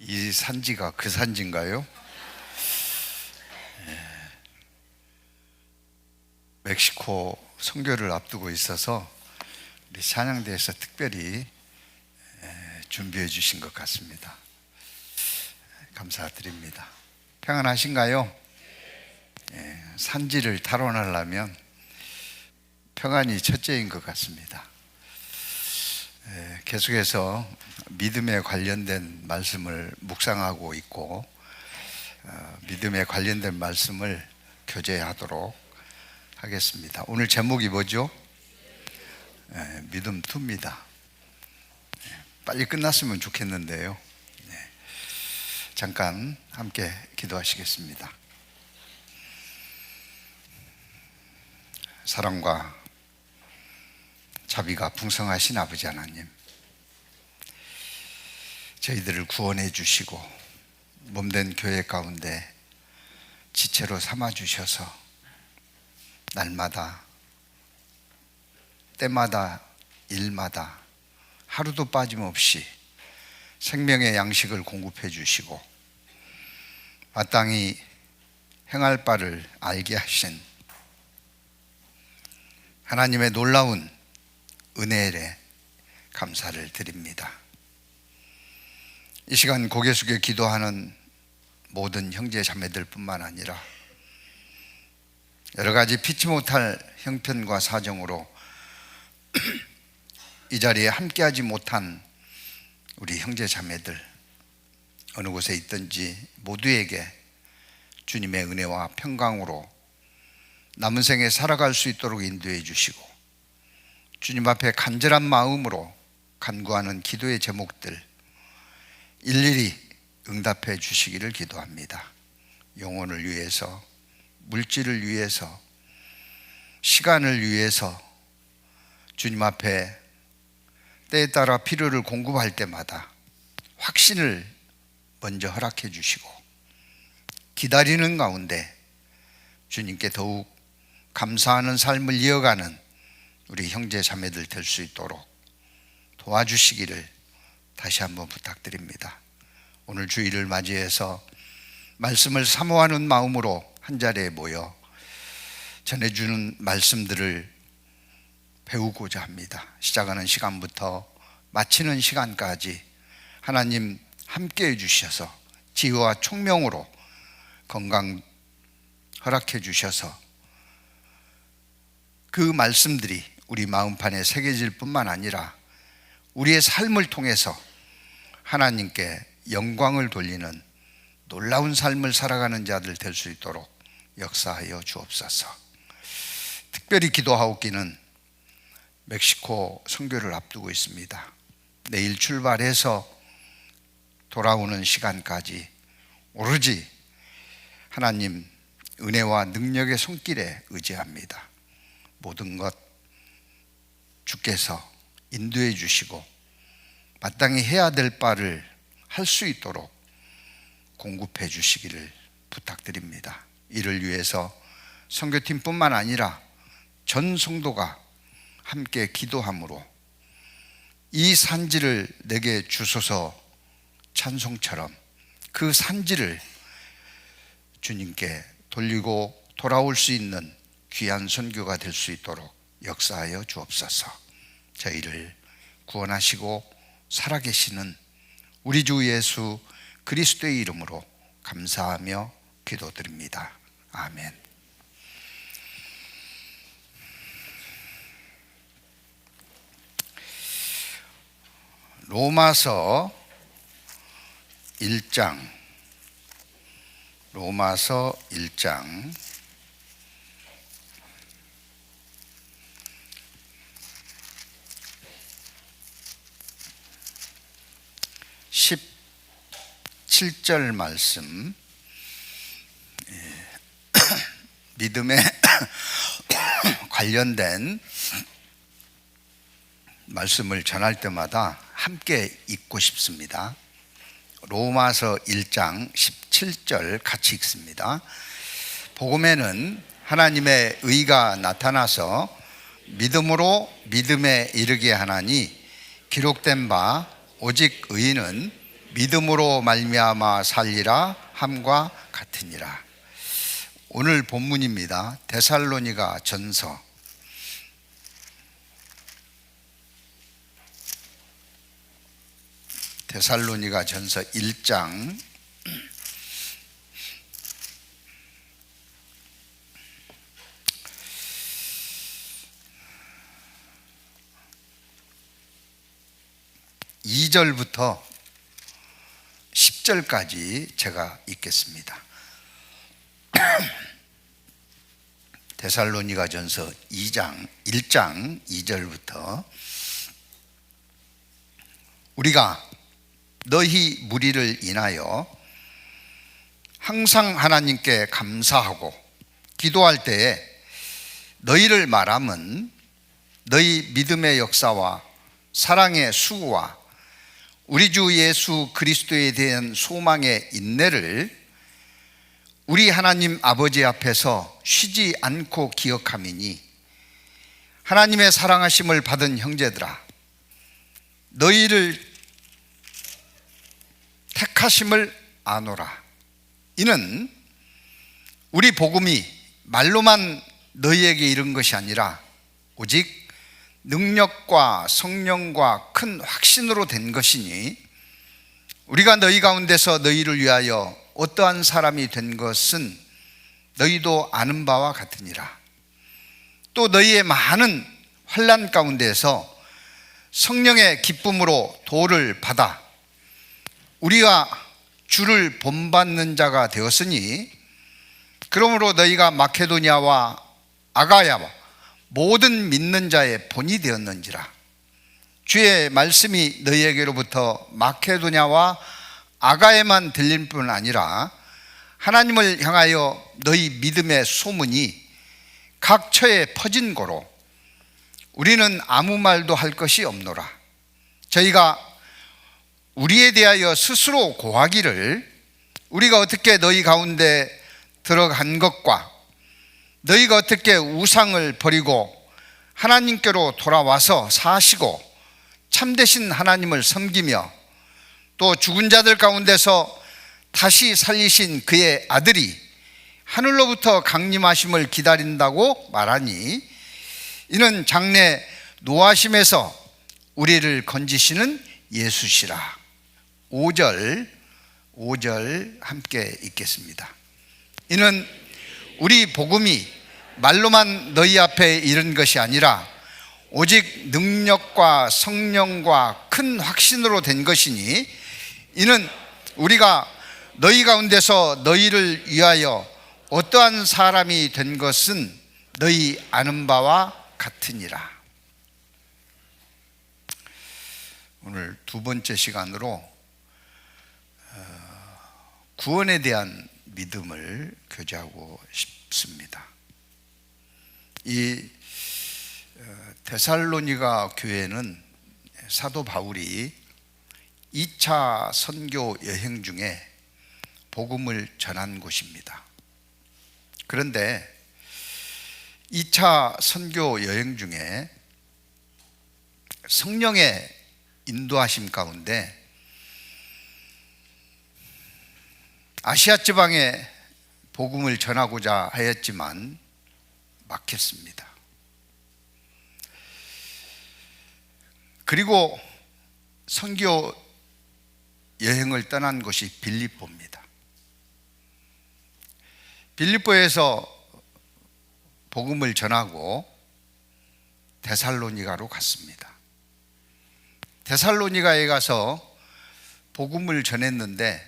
이 산지가 그 산지인가요? 멕시코 선교를 앞두고 있어서 우리 찬양대에서 특별히 준비해 주신 것 같습니다. 감사드립니다. 평안하신가요? 산지를 탈원하려면 평안이 첫째인 것 같습니다. 계속해서 믿음에 관련된 말씀을 묵상하고 있고 믿음에 관련된 말씀을 교제하도록 하겠습니다. 오늘 제목이 뭐죠? 믿음 2입니다. 빨리 끝났으면 좋겠는데요. 잠깐 함께 기도하시겠습니다. 사랑과 자비가 풍성하신 아버지 하나님, 저희들을 구원해 주시고 몸된 교회 가운데 지체로 삼아 주셔서 날마다 때마다 일마다 하루도 빠짐없이 생명의 양식을 공급해 주시고 마땅히 행할 바를 알게 하신 하나님의 놀라운 은혜에 감사를 드립니다. 이 시간 고개 숙여 기도하는 모든 형제 자매들 뿐만 아니라 여러 가지 피치 못할 형편과 사정으로 이 자리에 함께하지 못한 우리 형제 자매들 어느 곳에 있든지 모두에게 주님의 은혜와 평강으로 남은 생에 살아갈 수 있도록 인도해 주시고 주님 앞에 간절한 마음으로 간구하는 기도의 제목들 일일이 응답해 주시기를 기도합니다. 영혼을 위해서, 물질을 위해서, 시간을 위해서 주님 앞에 때에 따라 필요를 공급할 때마다 확신을 먼저 허락해 주시고 기다리는 가운데 주님께 더욱 감사하는 삶을 이어가는 우리 형제 자매들 될 수 있도록 도와주시기를 다시 한번 부탁드립니다. 오늘 주일을 맞이해서 말씀을 사모하는 마음으로 한자리에 모여 전해주는 말씀들을 배우고자 합니다. 시작하는 시간부터 마치는 시간까지 하나님 함께해 주셔서 지혜와 총명으로 건강 허락해 주셔서 그 말씀들이 우리 마음판에 새겨질 뿐만 아니라 우리의 삶을 통해서 하나님께 영광을 돌리는 놀라운 삶을 살아가는 자들 될 수 있도록 역사하여 주옵소서. 특별히 기도하옵기는 멕시코 선교를 앞두고 있습니다. 내일 출발해서 돌아오는 시간까지 오로지 하나님 은혜와 능력의 손길에 의지합니다. 모든 것 주께서 인도해 주시고 마땅히 해야 될 바를 할 수 있도록 공급해 주시기를 부탁드립니다. 이를 위해서 선교팀뿐만 아니라 전 성도가 함께 기도함으로 이 산지를 내게 주소서 찬송처럼 그 산지를 주님께 돌리고 돌아올 수 있는 귀한 선교가 될 수 있도록 역사하여 주옵소서. 저희를 구원하시고 살아계시는 우리 주 예수 그리스도의 이름으로 감사하며 기도드립니다. 아멘. 로마서 1장 17절 말씀, 믿음에 관련된 말씀을 전할 때마다 함께 읽고 싶습니다. 로마서 1장 17절 같이 읽습니다. 복음에는 하나님의 의가 나타나서 믿음으로 믿음에 이르게 하나니 기록된 바 오직 의인은 믿음으로 말미암아 살리라 함과 같으니라. 오늘 본문입니다. 데살로니가 전서 1장 2절부터 10절까지 제가 읽겠습니다. 데살로니가 전서 1장 2절부터 우리가 너희 무리를 인하여 항상 하나님께 감사하고 기도할 때에 너희를 말함은 너희 믿음의 역사와 사랑의 수고와 우리 주 예수 그리스도에 대한 소망의 인내를 우리 하나님 아버지 앞에서 쉬지 않고 기억함이니 하나님의 사랑하심을 받은 형제들아, 너희를 택하심을 아노라. 이는 우리 복음이 말로만 너희에게 이른 것이 아니라 오직 능력과 성령과 큰 확신으로 된 것이니 우리가 너희 가운데서 너희를 위하여 어떠한 사람이 된 것은 너희도 아는 바와 같으니라. 또 너희의 많은 환난 가운데서 성령의 기쁨으로 도를 받아 우리가 주를 본받는 자가 되었으니 그러므로 너희가 마케도니아와 아가야와 모든 믿는 자의 본이 되었는지라. 주의 말씀이 너희에게로부터 마케도냐와 아가에만 들릴 뿐 아니라 하나님을 향하여 너희 믿음의 소문이 각 처에 퍼진 고로 우리는 아무 말도 할 것이 없노라. 저희가 우리에 대하여 스스로 고하기를 우리가 어떻게 너희 가운데 들어간 것과 너희가 어떻게 우상을 버리고 하나님께로 돌아와서 사시고 참되신 하나님을 섬기며 또 죽은 자들 가운데서 다시 살리신 그의 아들이 하늘로부터 강림하심을 기다린다고 말하니 이는 장래 노하심에서 우리를 건지시는 예수시라. 5절 함께 읽겠습니다. 이는 우리 복음이 말로만 너희 앞에 이른 것이 아니라 오직 능력과 성령과 큰 확신으로 된 것이니 이는 우리가 너희 가운데서 너희를 위하여 어떠한 사람이 된 것은 너희 아는 바와 같으니라. 오늘 두 번째 시간으로 구원에 대한 믿음을 교제하고 싶습니다. 이 데살로니가 교회는 사도 바울이 2차 선교 여행 중에 복음을 전한 곳입니다. 그런데 2차 선교 여행 중에 성령의 인도하심 가운데 아시아 지방에 복음을 전하고자 하였지만 막혔습니다. 그리고 선교 여행을 떠난 곳이 빌립보입니다. 빌립보에서 복음을 전하고 데살로니가로 갔습니다. 데살로니가에 가서 복음을 전했는데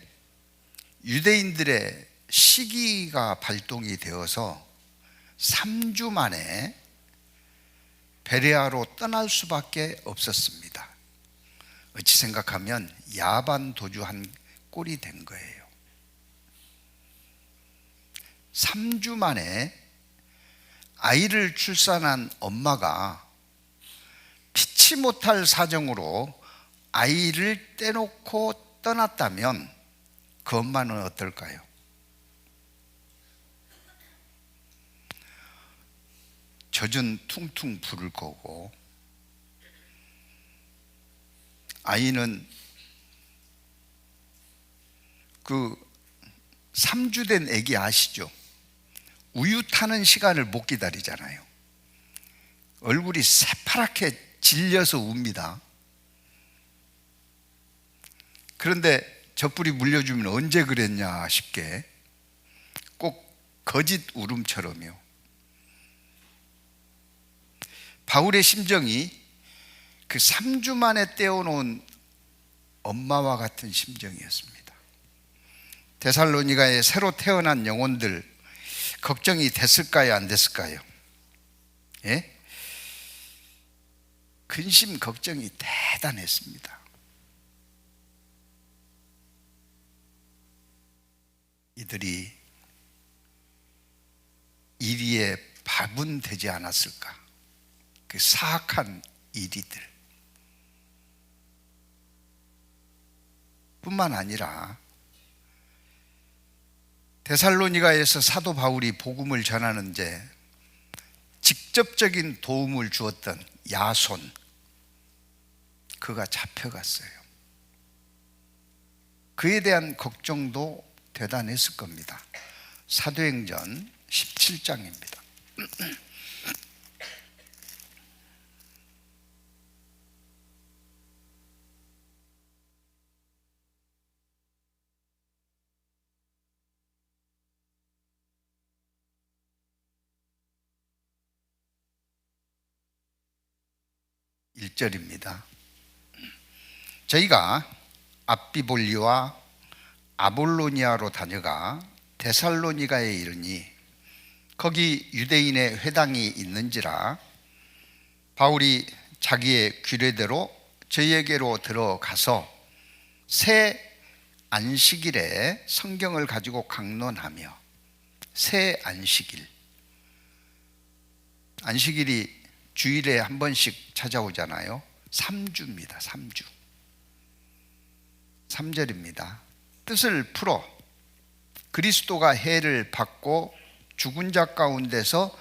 유대인들의 시기가 발동이 되어서 3주 만에 베레아로 떠날 수밖에 없었습니다. 어찌 생각하면 야반 도주한 꼴이 된 거예요. 3주 만에 아이를 출산한 엄마가 피치 못할 사정으로 아이를 떼놓고 떠났다면 그 엄마는 어떨까요? 젖은 퉁퉁 부를 거고 아이는 그 3주 된 아기 아시죠? 우유 타는 시간을 못 기다리잖아요. 얼굴이 새파랗게 질려서 웁니다. 그런데 젖불이 물려주면 언제 그랬냐 싶게 꼭 거짓 울음처럼요. 바울의 심정이 그 3주 만에 떼어놓은 엄마와 같은 심정이었습니다. 데살로니가에 새로 태어난 영혼들 걱정이 됐을까요? 안 됐을까요? 예? 근심 걱정이 대단했습니다. 이들이 이리에 발분되지 않았을까? 그 사악한 이리들 뿐만 아니라 데살로니가에서 사도 바울이 복음을 전하는데 직접적인 도움을 주었던 야손, 그가 잡혀갔어요. 그에 대한 걱정도 대단했을 겁니다. 사도행전 17장입니다. 1절입니다. 저희가 앞비볼리와 아볼로니아로 다녀가 데살로니가에 이르니 거기 유대인의 회당이 있는지라 바울이 자기의 규례대로 저희에게로 들어가서 새 안식일에 성경을 가지고 강론하며, 새 안식일, 안식일이 주일에 한 번씩 찾아오잖아요. 3주입니다. 3주. 3절입니다. 뜻을 풀어 그리스도가 해를 받고 죽은 자 가운데서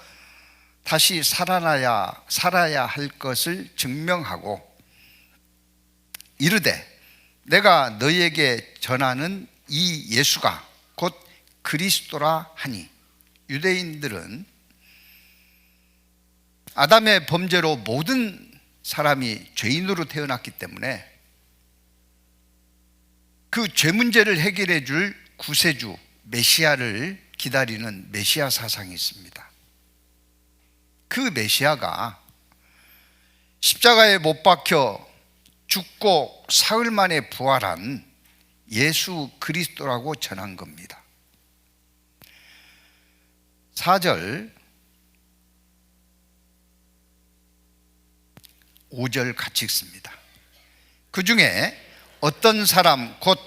다시 살아야 할 것을 증명하고 이르되 내가 너희에게 전하는 이 예수가 곧 그리스도라 하니, 유대인들은 아담의 범죄로 모든 사람이 죄인으로 태어났기 때문에 그 죄 문제를 해결해 줄 구세주 메시아를 기다리는 메시아 사상이 있습니다. 그 메시아가 십자가에 못 박혀 죽고 사흘 만에 부활한 예수 그리스도라고 전한 겁니다. 4절 5절 같이 읽습니다. 그 중에 어떤 사람 곧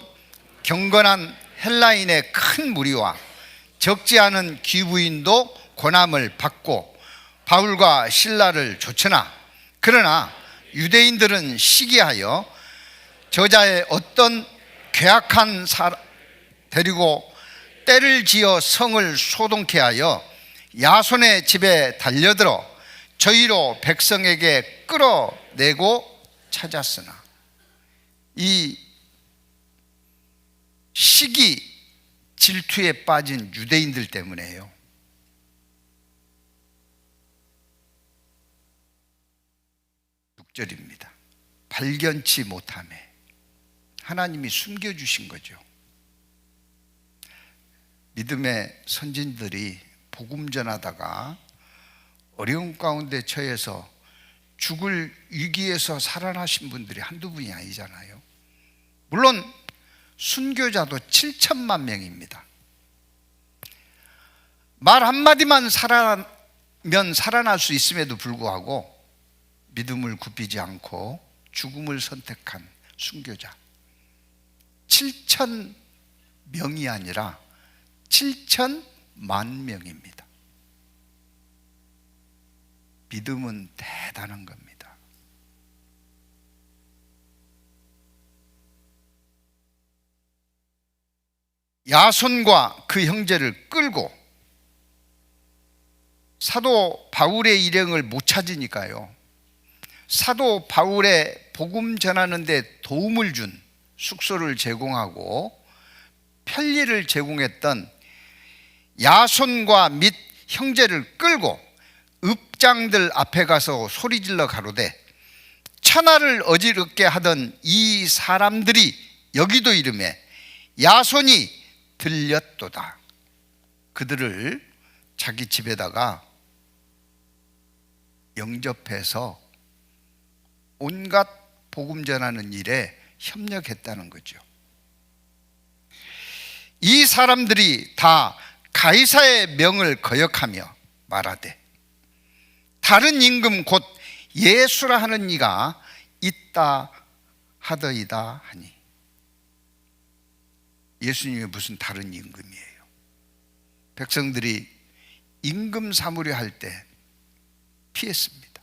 경건한 헬라인의 큰 무리와 적지 않은 귀부인도 고난을 받고 바울과 실라를 쫓으나, 그러나 유대인들은 시기하여 저자의 어떤 괴악한 사람 데리고 때를 지어 성을 소동케 하여 야손의 집에 달려들어 저희로 백성에게 끌어내고 찾았으나, 이 시기 질투에 빠진 유대인들 때문에요. 절입니다. 발견치 못함에 하나님이 숨겨주신 거죠. 믿음의 선진들이 복음 전하다가 어려운 가운데 처해서 죽을 위기에서 살아나신 분들이 한두 분이 아니잖아요. 물론 순교자도 7천만 명입니다. 말 한마디만 살아날 수 있음에도 불구하고 믿음을 굽히지 않고 죽음을 선택한 순교자 7천 명이 아니라 7천만 명입니다. 믿음은 대단한 겁니다. 야손과 그 형제를 끌고 사도 바울의 일행을 못 찾으니까요, 사도 바울의 복음 전하는 데 도움을 준 숙소를 제공하고 편리를 제공했던 야손과 및 형제를 끌고 읍장들 앞에 가서 소리질러 가로되 천하를 어지럽게 하던 이 사람들이 여기도 이르매 야손이 들렸도다. 그들을 자기 집에다가 영접해서 온갖 복음 전하는 일에 협력했다는 거죠. 이 사람들이 다 가이사의 명을 거역하며 말하되 다른 임금 곧 예수라 하는 이가 있다 하더이다 하니. 예수님이 무슨 다른 임금이에요? 백성들이 임금 삼으려 할 때 피했습니다.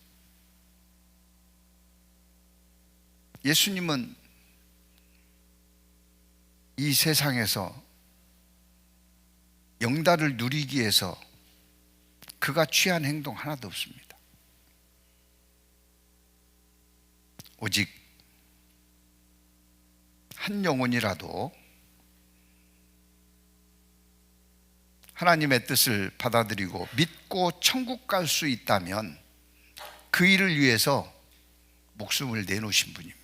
예수님은 이 세상에서 영달을 누리기 위해서 그가 취한 행동 하나도 없습니다. 오직 한 영혼이라도 하나님의 뜻을 받아들이고 믿고 천국 갈 수 있다면 그 일을 위해서 목숨을 내놓으신 분입니다.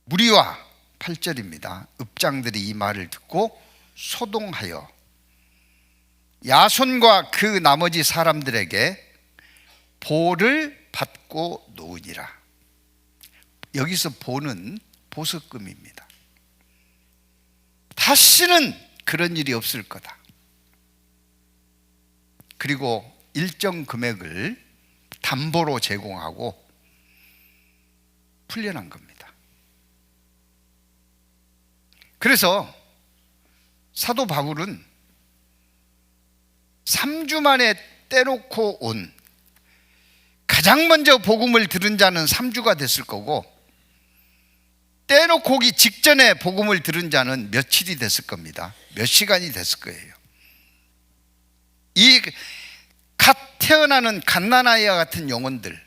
무리와 8절입니다. 읍장들이 이 말을 듣고 소동하여 야손과 그 나머지 사람들에게 보를 받고 놓으니라. 여기서 보는 보석금입니다. 다시는 그런 일이 없을 거다. 그리고 일정 금액을 담보로 제공하고 풀려난 겁니다. 그래서 사도 바울은 3주 만에 떼놓고 온, 가장 먼저 복음을 들은 자는 3주가 됐을 거고 떼놓고 오기 직전에 복음을 들은 자는 며칠이 됐을 겁니다. 몇 시간이 됐을 거예요. 이 갓 태어나는 갓난아이와 같은 영혼들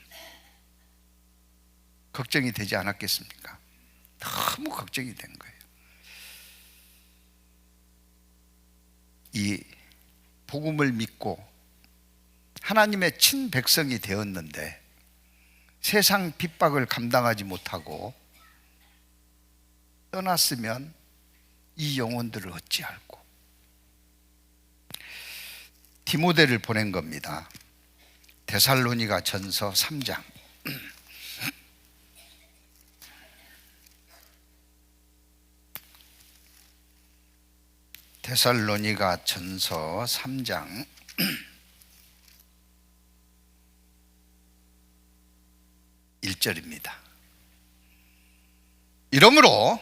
걱정이 되지 않았겠습니까? 너무 걱정이 된 거예요. 이 복음을 믿고 하나님의 친백성이 되었는데 세상 핍박을 감당하지 못하고 떠났으면 이 영혼들을 어찌할꼬. 디모데를 보낸 겁니다. 데살로니가 전서 3장. 데살로니가 전서 3장 1절입니다. 이러므로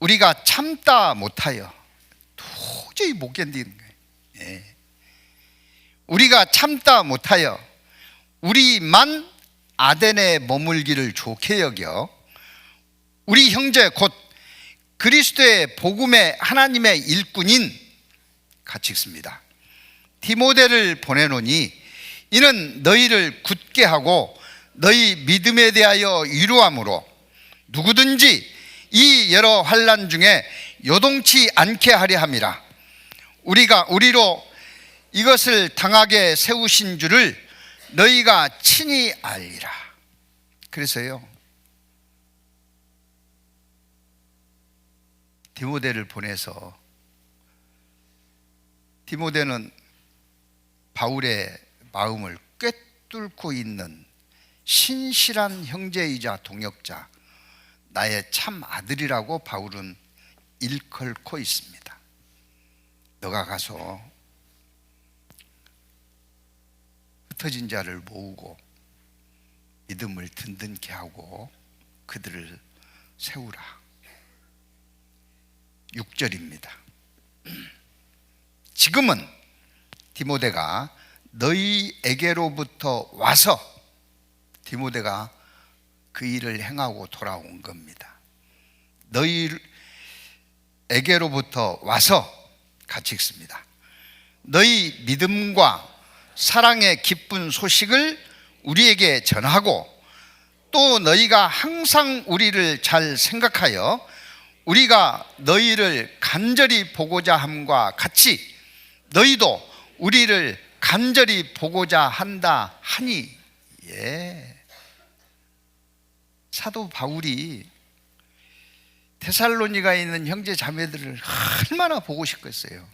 우리가 참다 못하여 도저히 못 견디는 거예요. 예. 우리가 참다 못하여 우리만 아덴에 머물기를 좋게 여겨 우리 형제 곧 그리스도의 복음의 하나님의 일꾼인, 같이 읽습니다. 디모데를 보내노니 이는 너희를 굳게 하고 너희 믿음에 대하여 위로함으로 누구든지 이 여러 환난 중에 요동치 않게 하려 함이라. 우리로 이것을 당하게 세우신 줄을 너희가 친히 알리라. 그래서요, 디모데를 보내서, 디모데는 바울의 마음을 꿰뚫고 있는 신실한 형제이자 동역자, 나의 참 아들이라고 바울은 일컬고 있습니다. 너가 가서 흩어진 자를 모으고 믿음을 든든케 하고 그들을 세우라. 6절입니다. 지금은 디모데가 너희에게로부터 와서, 디모데가 그 일을 행하고 돌아온 겁니다. 너희에게로부터 와서, 같이 읽습니다. 너희 믿음과 사랑의 기쁜 소식을 우리에게 전하고 또 너희가 항상 우리를 잘 생각하여 우리가 너희를 간절히 보고자 함과 같이 너희도 우리를 간절히 보고자 한다 하니. 예. 사도 바울이 데살로니가에 있는 형제 자매들을 얼마나 보고 싶겠어요.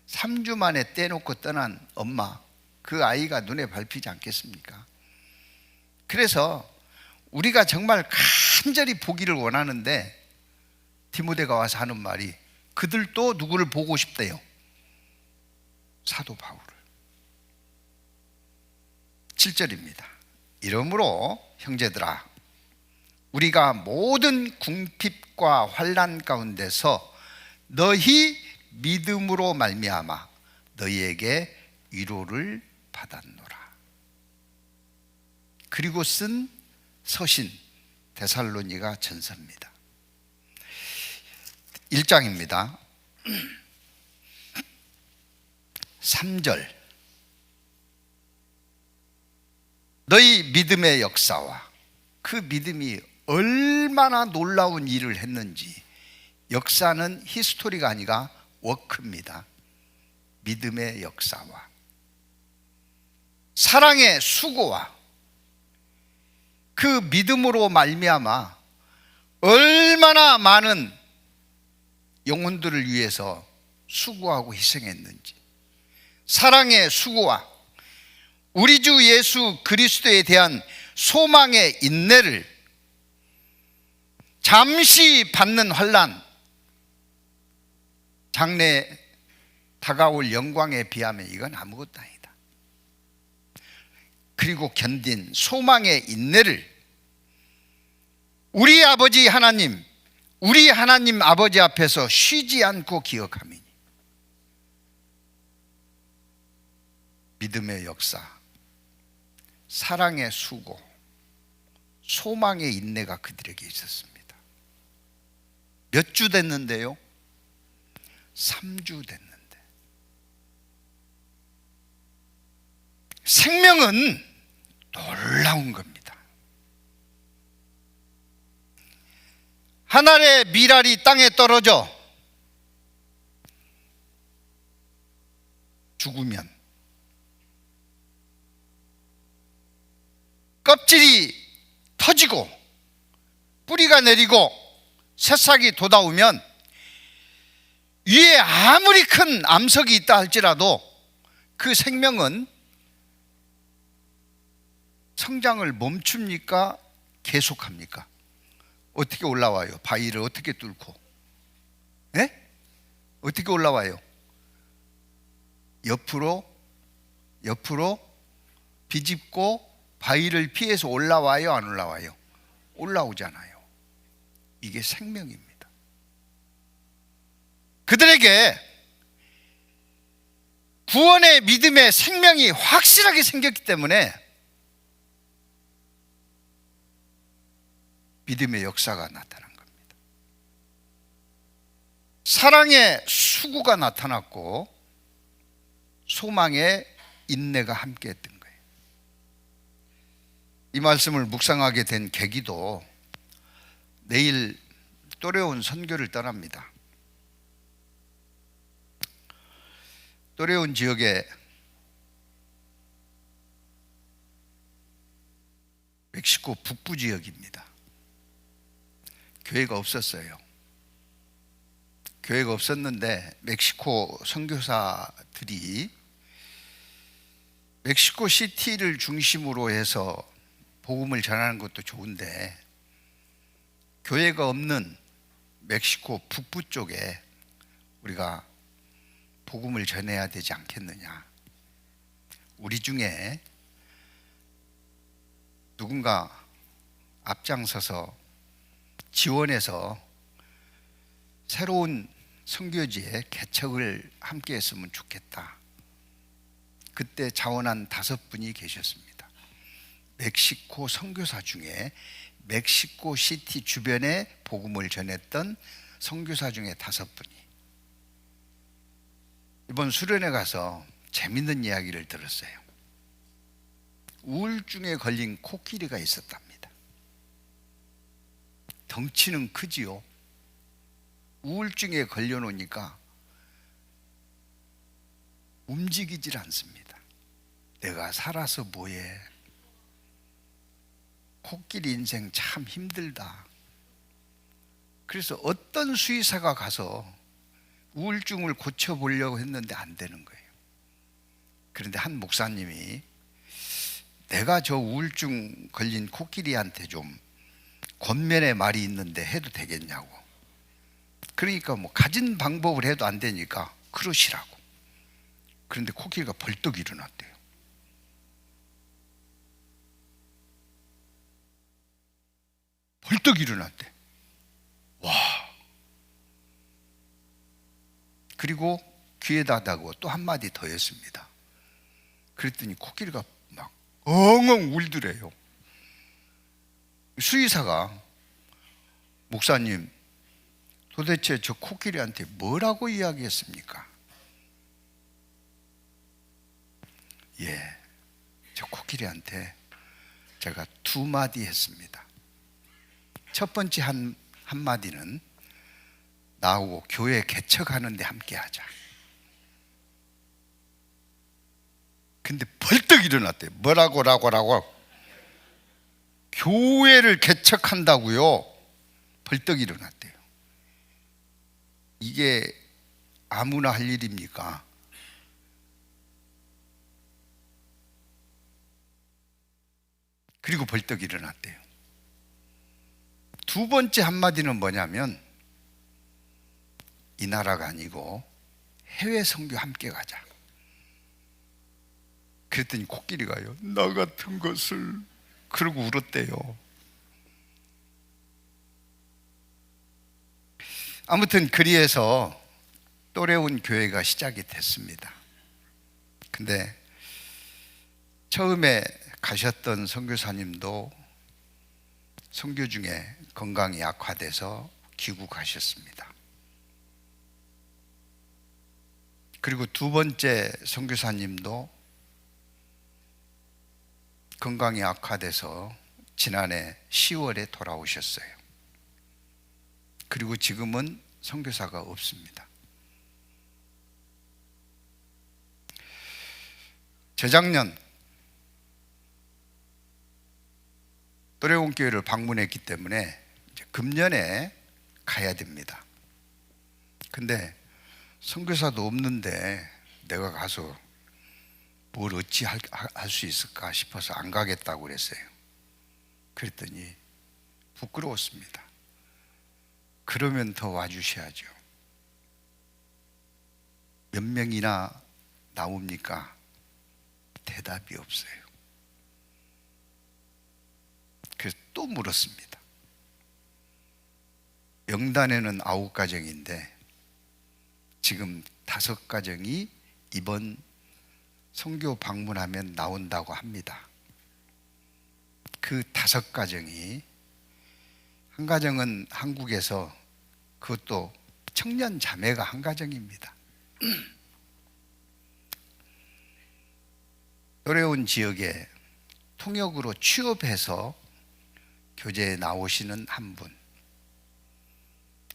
3주 만에 떼놓고 떠난 엄마, 그 아이가 눈에 밟히지 않겠습니까? 그래서 우리가 정말 간절히 보기를 원하는데 디모데가 와서 하는 말이, 그들도 누구를 보고 싶대요? 사도 바울을. 7절입니다. 이러므로 형제들아, 우리가 모든 궁핍과 환난 가운데서 너희 믿음으로 말미암아 너희에게 위로를 받았노라. 그리고 쓴 서신 데살로니가 전서입니다. 1장입니다. 3절. 너희 믿음의 역사와 그 믿음이 얼마나 놀라운 일을 했는지. 역사는 히스토리가 아니라 워크입니다. 믿음의 역사와 사랑의 수고와 그 믿음으로 말미암아 얼마나 많은 영혼들을 위해서 수고하고 희생했는지. 사랑의 수고와 우리 주 예수 그리스도에 대한 소망의 인내를 잠시 받는 환난, 장래 다가올 영광에 비하면 이건 아무것도 아니다. 그리고 견딘 소망의 인내를 우리 아버지 하나님, 우리 하나님 아버지 앞에서 쉬지 않고 기억함이니. 믿음의 역사, 사랑의 수고, 소망의 인내가 그들에게 있었습니다. 몇 주 됐는데요? 3주 됐는데. 생명은 놀라운 겁니다. 한 알의 밀알이 땅에 떨어져 죽으면 껍질이 터지고 뿌리가 내리고 새싹이 돋아오면 위에 아무리 큰 암석이 있다 할지라도 그 생명은 성장을 멈춥니까? 계속합니까? 어떻게 올라와요? 바위를 어떻게 뚫고? 예? 어떻게 올라와요? 옆으로 비집고 바위를 피해서 올라와요? 안 올라와요? 올라오잖아요. 이게 생명입니다. 그들에게 구원의 믿음의 생명이 확실하게 생겼기 때문에 믿음의 역사가 나타난 겁니다. 사랑의 수고가 나타났고 소망의 인내가 함께했던 거예요. 이 말씀을 묵상하게 된 계기도 내일 또레온 선교를 떠납니다. 또레온 지역에 멕시코 북부 지역입니다. 교회가 없었어요. 교회가 없었는데 멕시코 선교사들이 멕시코 시티를 중심으로 해서 복음을 전하는 것도 좋은데 교회가 없는 멕시코 북부 쪽에 우리가 복음을 전해야 되지 않겠느냐. 우리 중에 누군가 앞장서서 지원해서 새로운 선교지의 개척을 함께 했으면 좋겠다. 그때 자원한 5분이 계셨습니다. 멕시코 선교사 중에 멕시코 시티 주변에 복음을 전했던 선교사 중에 5분이 이번 수련회 가서 재밌는 이야기를 들었어요. 우울증에 걸린 코끼리가 있었답니다. 덩치는 크지요. 우울증에 걸려놓으니까 움직이질 않습니다. 내가 살아서 뭐해? 코끼리 인생 참 힘들다. 그래서 어떤 수의사가 가서 우울증을 고쳐보려고 했는데 안 되는 거예요. 그런데 한 목사님이 내가 저 우울증 걸린 코끼리한테 좀 권면의 말이 있는데 해도 되겠냐고. 그러니까 뭐 가진 방법을 해도 안 되니까 그러시라고. 그런데 코끼리가 벌떡 일어났대요. 벌떡 일어났대. 와. 그리고 귀에다 대고 또 한마디 더 했습니다. 그랬더니 코끼리가 막 엉엉 울더래요. 수의사가 목사님 도대체 저 코끼리한테 뭐라고 이야기했습니까? 예, 저 코끼리한테 제가 두 마디 했습니다. 첫 번째 한마디는 나하고 교회 개척하는데 함께 하자. 근데 벌떡 일어났대요. 뭐라고? 교회를 개척한다고요? 벌떡 일어났대요. 이게 아무나 할 일입니까? 그리고 벌떡 일어났대요. 두 번째 한마디는 뭐냐면 이 나라가 아니고 해외 선교 함께 가자. 그랬더니 코끼리가요, 나 같은 것을, 그러고 울었대요. 아무튼 그리해서 또래온 교회가 시작이 됐습니다. 근데 처음에 가셨던 선교사님도 선교 중에 건강이 악화돼서 귀국하셨습니다. 그리고 두 번째 선교사님도 건강이 악화돼서 지난해 10월에 돌아오셨어요. 그리고 지금은 선교사가 없습니다. 재작년 또래온 교회를 방문했기 때문에 이제 금년에 가야 됩니다. 근데 선교사도 없는데 내가 가서 뭘 어찌 할 수 있을까 싶어서 안 가겠다고 그랬어요. 그랬더니 부끄러웠습니다. 그러면 더 와주셔야죠. 몇 명이나 나옵니까? 대답이 없어요. 그래서 또 물었습니다. 명단에는 9가정인데 지금 5가정이 이번 선교 방문하면 나온다고 합니다. 그 5가정이 한 가정은 한국에서, 그것도 청년 자매가 한 가정입니다. 또래온 지역에 통역으로 취업해서 교제에 나오시는 한 분,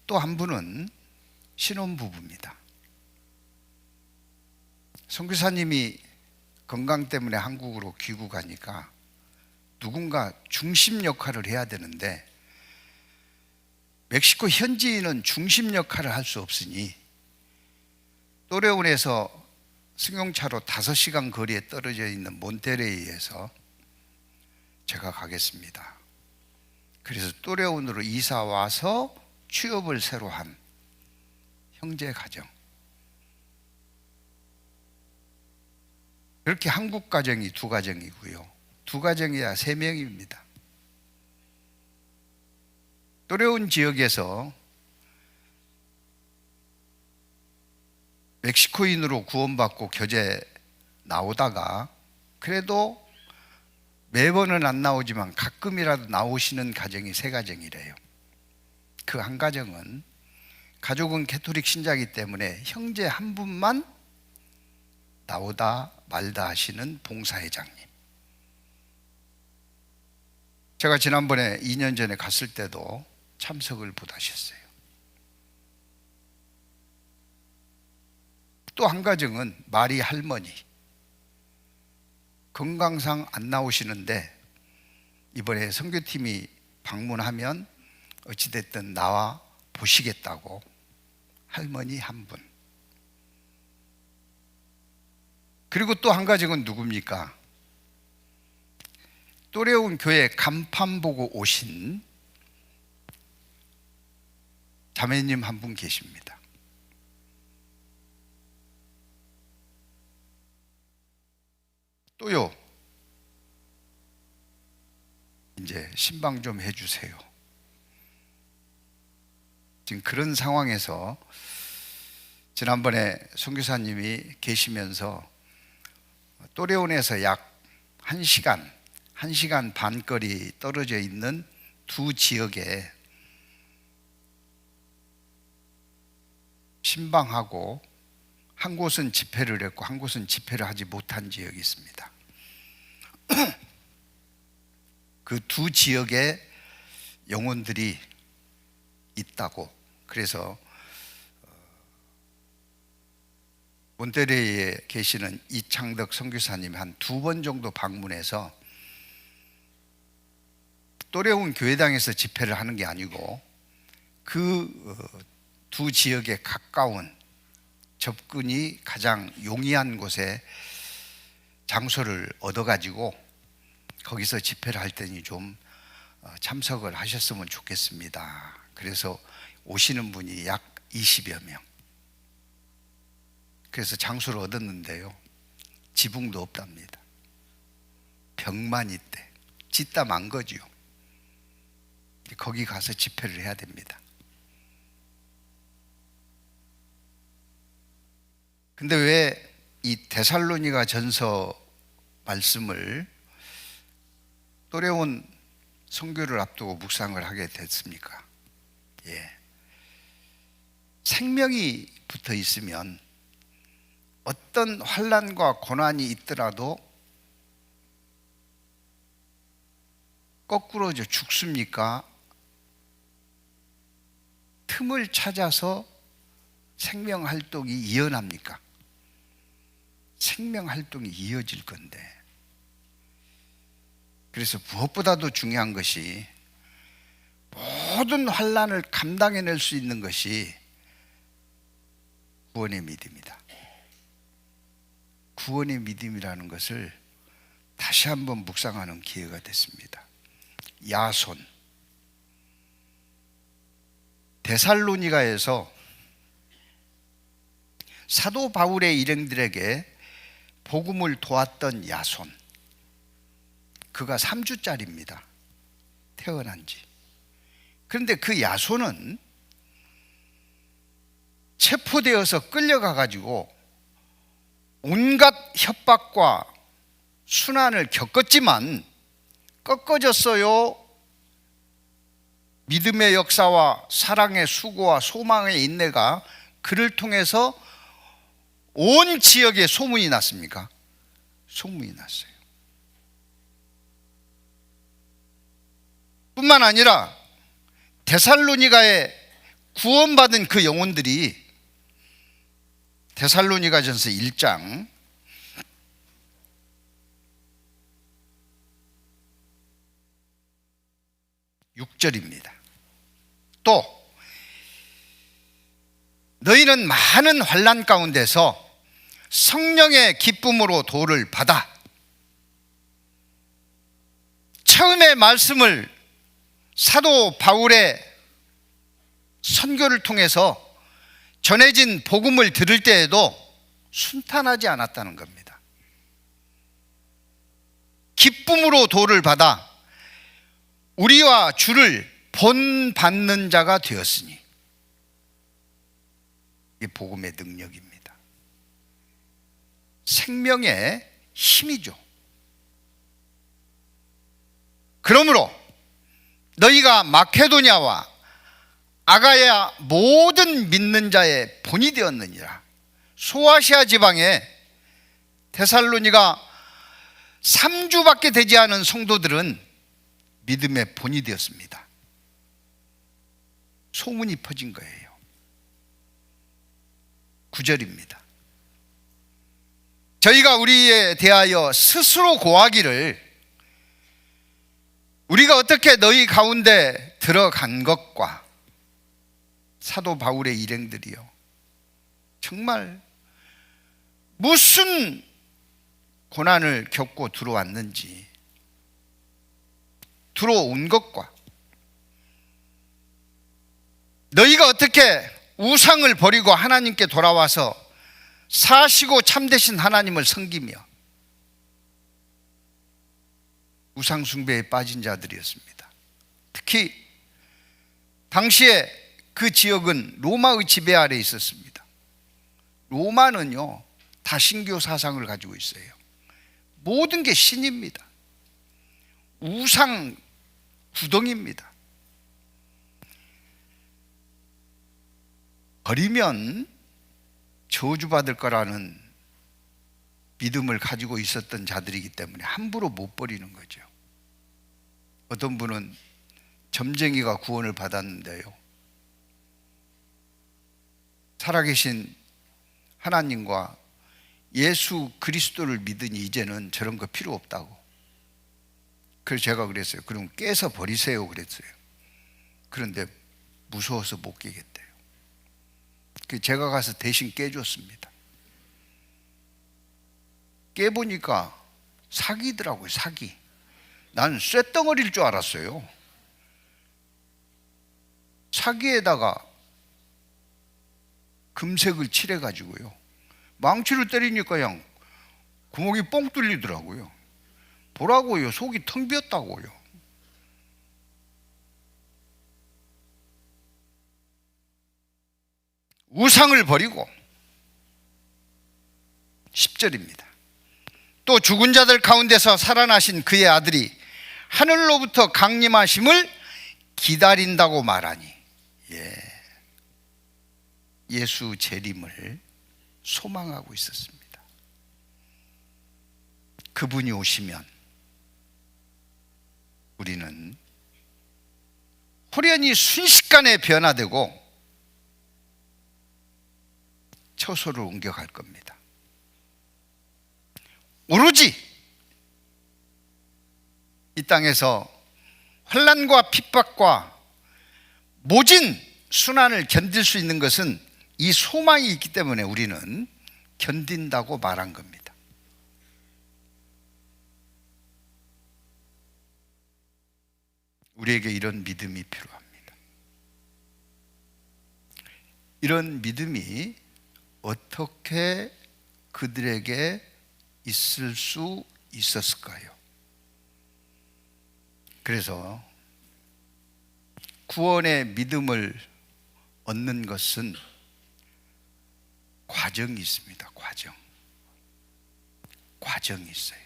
또 한 분은 신혼부부입니다. 선교사님이 건강 때문에 한국으로 귀국하니까 누군가 중심 역할을 해야 되는데 멕시코 현지인은 중심 역할을 할 수 없으니 또레온에서 승용차로 5시간 거리에 떨어져 있는 몬테레이에서 제가 가겠습니다. 그래서 또레온으로 이사 와서 취업을 새로 한 형제 가정, 그렇게 한국 가정이 2가정이고요 2가정이야 3명입니다. 또레온 지역에서 멕시코인으로 구원받고 교제 나오다가 그래도 매번은 안 나오지만 가끔이라도 나오시는 가정이 3가정이래요. 그 한 가정은 가족은 캐토릭 신자이기 때문에 형제 한 분만 나오다 말다 하시는 봉사회장님. 제가 지난번에 2년 전에 갔을 때도 참석을 못하셨어요. 또 한 가정은 마리 할머니, 건강상 안 나오시는데 이번에 선교팀이 방문하면 어찌됐든 나와 보시겠다고 할머니 한 분. 그리고 또 한 가정은 누굽니까? 또래온 교회 간판 보고 오신 자매님 한 분 계십니다. 또요, 이제 신방 좀 해주세요. 지금 그런 상황에서 지난번에 선교사님이 계시면서 또래온에서 약 1시간 반 거리 떨어져 있는 두 지역에 신방하고 한 곳은 집회를 했고 한 곳은 집회를 하지 못한 지역이 있습니다. 그 두 지역에 영혼들이 있다고. 그래서 몬테레이에 계시는 이창덕 선교사님이 한 2번 정도 방문해서 또래온 교회당에서 집회를 하는 게 아니고 그 두 지역에 가까운 접근이 가장 용이한 곳에 장소를 얻어가지고 거기서 집회를 할 때니 좀 참석을 하셨으면 좋겠습니다. 그래서 오시는 분이 약 20여 명. 그래서 장소를 얻었는데요, 지붕도 없답니다. 벽만 있대. 짓다 만 거지요. 거기 가서 집회를 해야 됩니다. 근데 왜 이 데살로니가 전서 말씀을 또래온 선교를 앞두고 묵상을 하게 됐습니까? 생명이 붙어 있으면 어떤 환난과 고난이 있더라도 거꾸로 죽습니까? 틈을 찾아서 생명 활동이 이어납니까? 생명 활동이 이어질 건데, 그래서 무엇보다도 중요한 것이 모든 환난을 감당해낼 수 있는 것이 구원의 믿음이다. 구원의 믿음이라는 것을 다시 한번 묵상하는 기회가 됐습니다. 야손, 데살로니가에서 사도 바울의 일행들에게 복음을 도왔던 야손, 그가 3주짜리입니다. 태어난 지. 그런데 그 야손은 체포되어서 끌려가 가지고 온갖 협박과 순환을 겪었지만 꺾어졌어요. 믿음의 역사와 사랑의 수고와 소망의 인내가 그를 통해서 온 지역에 소문이 났습니까? 소문이 났어요. 뿐만 아니라 데살로니가에 구원받은 그 영혼들이 데살로니가전서 1장 6절입니다. 또 너희는 많은 환난 가운데서 성령의 기쁨으로 도를 받아. 처음에 말씀을 사도 바울의 선교를 통해서 전해진 복음을 들을 때에도 순탄하지 않았다는 겁니다. 기쁨으로 도를 받아 우리와 주를 본받는 자가 되었으니, 이게 복음의 능력입니다. 생명의 힘이죠. 그러므로 너희가 마케도냐와 아가야 모든 믿는 자의 본이 되었느니라. 소아시아 지방에 데살로니가 3주밖에 되지 않은 성도들은 믿음의 본이 되었습니다. 소문이 퍼진 거예요. 9절입니다. 저희가 우리에 대하여 스스로 고하기를 우리가 어떻게 너희 가운데 들어간 것과 사도 바울의 일행들이요, 정말 무슨 고난을 겪고 들어왔는지, 들어온 것과 너희가 어떻게 우상을 버리고 하나님께 돌아와서 사시고 참되신 하나님을 섬기며 우상 숭배에 빠진 자들이었습니다. 특히 당시에 그 지역은 로마의 지배 아래에 있었습니다. 로마는요, 다신교 사상을 가지고 있어요. 모든 게 신입니다. 우상 구덩이입니다. 버리면 저주받을 거라는 믿음을 가지고 있었던 자들이기 때문에 함부로 못 버리는 거죠. 어떤 분은 점쟁이가 구원을 받았는데요, 살아계신 하나님과 예수 그리스도를 믿으니 이제는 저런 거 필요 없다고. 그래서 제가 그랬어요. 그럼 깨서 버리세요 그랬어요. 그런데 무서워서 못 깨겠대요. 제가 가서 대신 깨줬습니다. 깨보니까 사기더라고요. 사기. 난 쇳덩어리일 줄 알았어요. 사기에다가 금색을 칠해가지고요, 망치로 때리니까 그냥 구멍이 뻥 뚫리더라고요. 보라고요, 속이 텅 비었다고요. 우상을 버리고 10절입니다. 또 죽은 자들 가운데서 살아나신 그의 아들이 하늘로부터 강림하심을 기다린다고 말하니, 예수 재림을 소망하고 있었습니다. 그분이 오시면 우리는 후련히 순식간에 변화되고 처소를 옮겨갈 겁니다. 오로지 이 땅에서 환난과 핍박과 모진 순환을 견딜 수 있는 것은 이 소망이 있기 때문에 우리는 견딘다고 말한 겁니다. 우리에게 이런 믿음이 필요합니다. 이런 믿음이 어떻게 그들에게 있을 수 있었을까요? 그래서 구원의 믿음을 얻는 것은 과정이 있습니다. 과정이 있어요.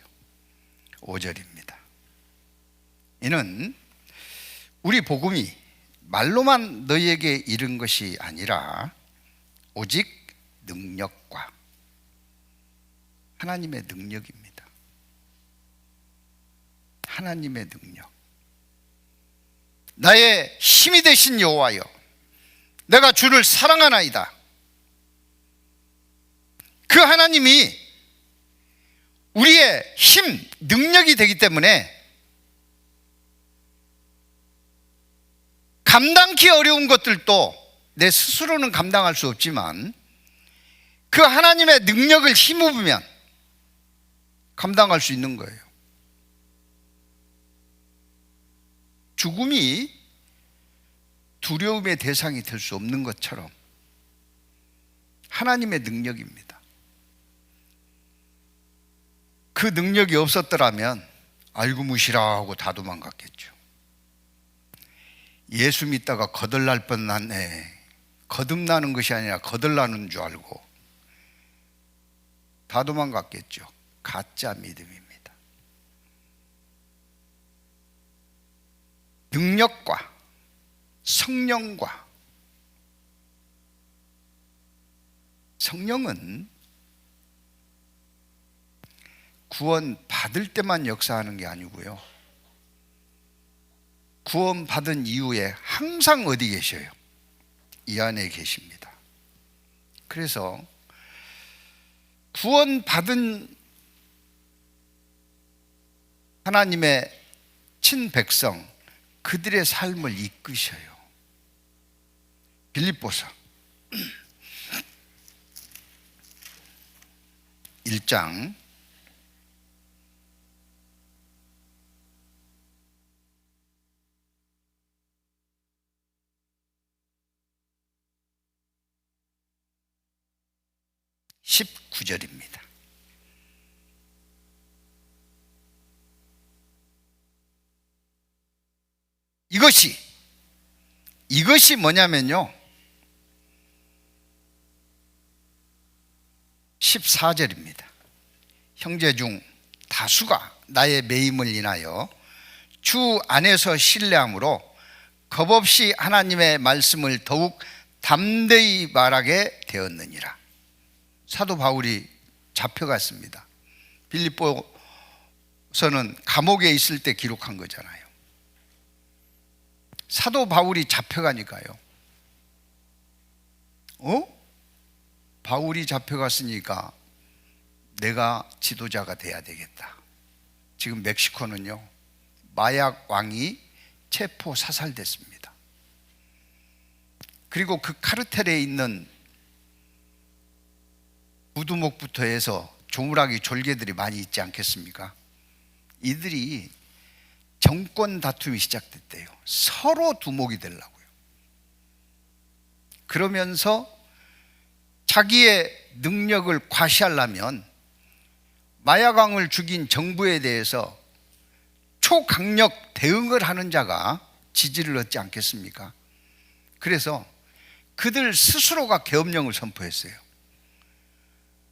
5절입니다. 이는 우리 복음이 말로만 너희에게 이른 것이 아니라 오직 능력과, 하나님의 능력입니다. 하나님의 능력. 나의 힘이 되신 여호와여, 내가 주를 사랑하나이다. 그 하나님이 우리의 힘, 능력이 되기 때문에 감당기 어려운 것들도 내 스스로는 감당할 수 없지만 그 하나님의 능력을 힘입으면 감당할 수 있는 거예요. 죽음이 두려움의 대상이 될 수 없는 것처럼 하나님의 능력입니다. 그 능력이 없었더라면 아이고 무시라 하고 다 도망갔겠죠. 예수 믿다가 거덜날 뻔났네. 거듭나는 것이 아니라 거덜나는 줄 알고 다 도망갔겠죠. 가짜 믿음입니다. 능력과 성령과, 성령은 구원 받을 때만 역사하는 게 아니고요, 구원 받은 이후에 항상 어디 계셔요? 이 안에 계십니다. 그래서 구원받은 하나님의 친백성, 그들의 삶을 이끄셔요. 빌립보서 1장 19절입니다. 이것이 뭐냐면요, 14절입니다. 형제 중 다수가 나의 매임을 인하여 주 안에서 신뢰함으로 겁없이 하나님의 말씀을 더욱 담대히 말하게 되었느니라. 사도 바울이 잡혀갔습니다. 빌립보서는 감옥에 있을 때 기록한 거잖아요. 사도 바울이 잡혀가니까요, 바울이 잡혀갔으니까 내가 지도자가 돼야 되겠다. 지금 멕시코는요, 마약 왕이 체포 사살됐습니다. 그리고 그 카르텔에 있는 부두목부터 해서 조물아기 졸개들이 많이 있지 않겠습니까? 이들이 정권 다툼이 시작됐대요. 서로 두목이 되려고요. 그러면서 자기의 능력을 과시하려면 마약왕을 죽인 정부에 대해서 초강력 대응을 하는 자가 지지를 얻지 않겠습니까? 그래서 그들 스스로가 계엄령을 선포했어요.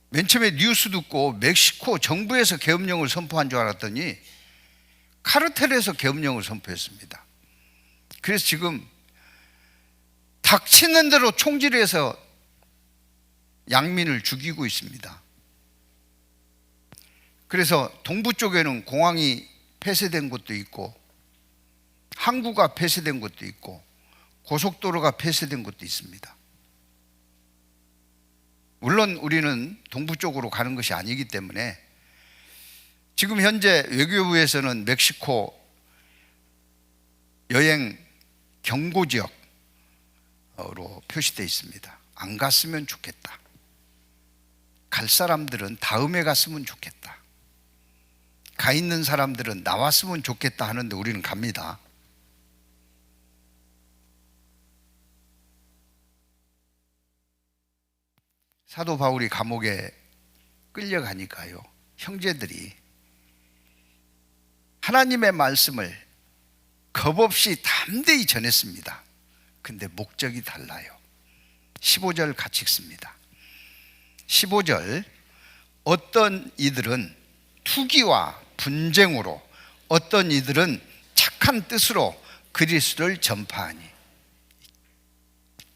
맨 처음에 뉴스 듣고 멕시코 정부에서 계엄령을 선포한 줄 알았더니 카르텔에서 계엄령을 선포했습니다. 그래서 지금 닥치는 대로 총질해서 양민을 죽이고 있습니다. 그래서 동부 쪽에는 공항이 폐쇄된 곳도 있고, 항구가 폐쇄된 곳도 있고, 고속도로가 폐쇄된 곳도 있습니다. 물론 우리는 동부 쪽으로 가는 것이 아니기 때문에 지금 현재 외교부에서는 멕시코 여행 경고지역으로 표시되어 있습니다. 안 갔으면 좋겠다. 갈 사람들은 다음에 갔으면 좋겠다. 가 있는 사람들은 나왔으면 좋겠다 하는데 우리는 갑니다. 사도 바울이 감옥에 끌려가니까요, 형제들이 하나님의 말씀을 겁없이 담대히 전했습니다. 근데 목적이 달라요. 15절 같이 읽습니다. 15절, 어떤 이들은 투기와 분쟁으로, 어떤 이들은 착한 뜻으로 그리스도를 전파하니.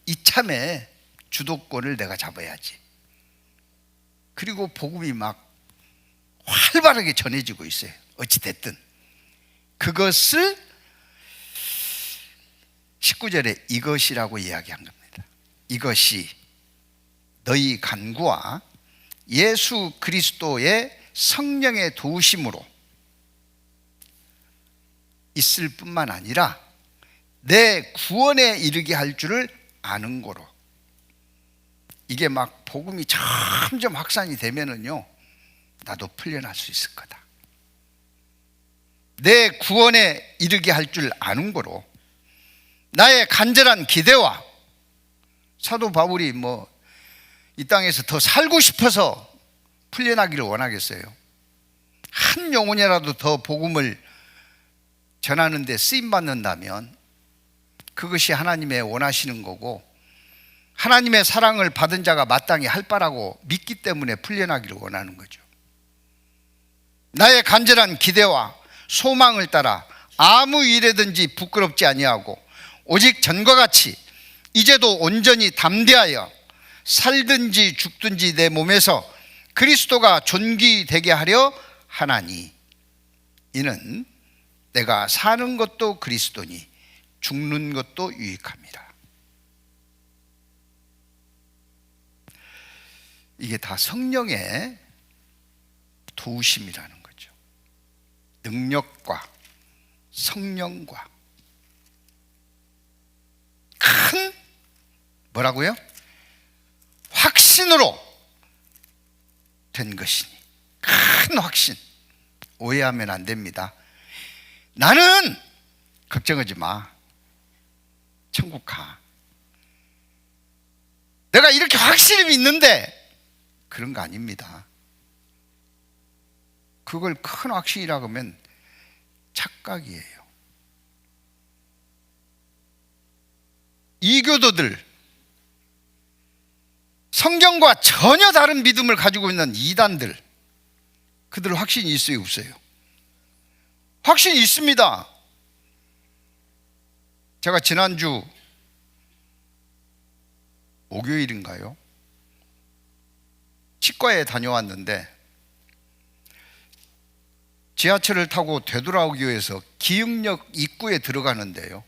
이참에 주도권을 내가 잡아야지. 그리고 복음이 막 활발하게 전해지고 있어요. 어찌됐든 그것을 19절에 이것이라고 이야기한 겁니다. 이것이 너희 간구와 예수 그리스도의 성령의 도우심으로 있을 뿐만 아니라 내 구원에 이르게 할 줄을 아는 거로. 이게 막 복음이 점점 확산이 되면은요, 나도 풀려날 수 있을 거다. 내 구원에 이르게 할 줄 아는 거로 나의 간절한 기대와, 사도 바울이 이 땅에서 더 살고 싶어서 풀려나기를 원하겠어요? 한 영혼이라도 더 복음을 전하는 데 쓰임받는다면 그것이 하나님의 원하시는 거고, 하나님의 사랑을 받은 자가 마땅히 할 바라고 믿기 때문에 풀려나기를 원하는 거죠. 나의 간절한 기대와 소망을 따라 아무 일에든지 부끄럽지 아니하고 오직 전과 같이 이제도 온전히 담대하여 살든지 죽든지 내 몸에서 그리스도가 존귀되게 하려 하나니, 이는 내가 사는 것도 그리스도니 죽는 것도 유익함이라. 이게 다 성령의 도우심이라는 거죠. 능력과 성령과 큰 뭐라고요? 확신으로 된 것이니. 큰 확신. 오해하면 안 됩니다. 나는 걱정하지 마. 천국 가. 내가 이렇게 확실히 믿는데 그런 거 아닙니다. 그걸 큰 확신이라고 하면 착각이에요. 이교도들, 성경과 전혀 다른 믿음을 가지고 있는 이단들, 그들 확신이 있어요, 없어요? 확신이 있습니다. 제가 지난주 목요일인가요? 치과에 다녀왔는데 지하철을 타고 되돌아오기 위해서 기흥역 입구에 들어가는데요,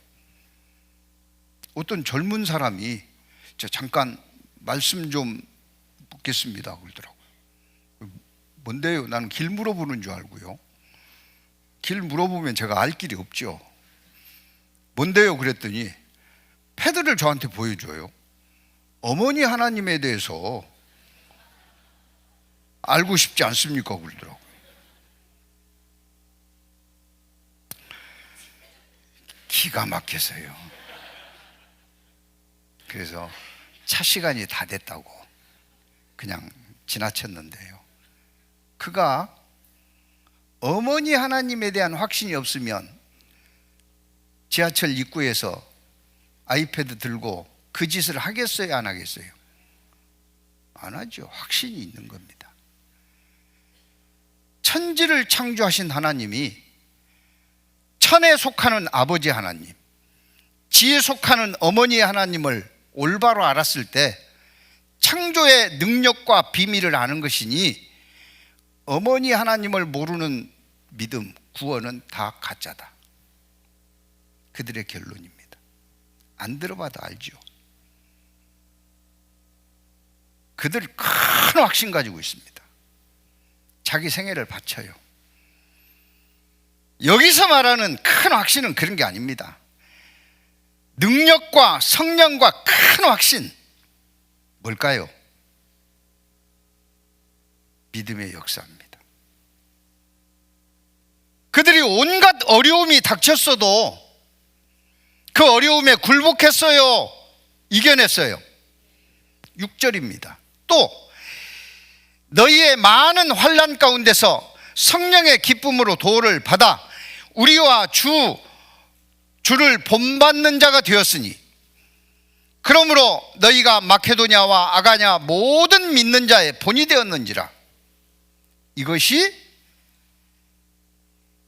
어떤 젊은 사람이 잠깐 말씀 좀 묻겠습니다 그러더라고요. 뭔데요? 나는 길 물어보는 줄 알고요. 길 물어보면 제가 알 길이 없죠. 뭔데요? 그랬더니 패드를 저한테 보여줘요. 어머니 하나님에 대해서 알고 싶지 않습니까? 그러더라고요. 기가 막혀서요. 그래서 차 시간이 다 됐다고 그냥 지나쳤는데요, 그가 어머니 하나님에 대한 확신이 없으면 지하철 입구에서 아이패드 들고 그 짓을 하겠어요, 안 하겠어요? 안 하죠. 확신이 있는 겁니다. 천지를 창조하신 하나님이 천에 속하는 아버지 하나님, 지에 속하는 어머니 하나님을 올바로 알았을 때 창조의 능력과 비밀을 아는 것이니 어머니 하나님을 모르는 믿음, 구원은 다 가짜다. 그들의 결론입니다. 안 들어봐도 알죠. 그들 큰 확신 가지고 있습니다. 자기 생애를 바쳐요. 여기서 말하는 큰 확신은 그런 게 아닙니다. 능력과 성령과 큰 확신, 뭘까요? 믿음의 역사입니다. 그들이 온갖 어려움이 닥쳤어도 그 어려움에 굴복했어요, 이겨냈어요? 6절입니다. 또 너희의 많은 환난 가운데서 성령의 기쁨으로 도를 받아 우리와 주를 본받는 자가 되었으니, 그러므로 너희가 마케도냐와 아가냐 모든 믿는 자의 본이 되었는지라. 이것이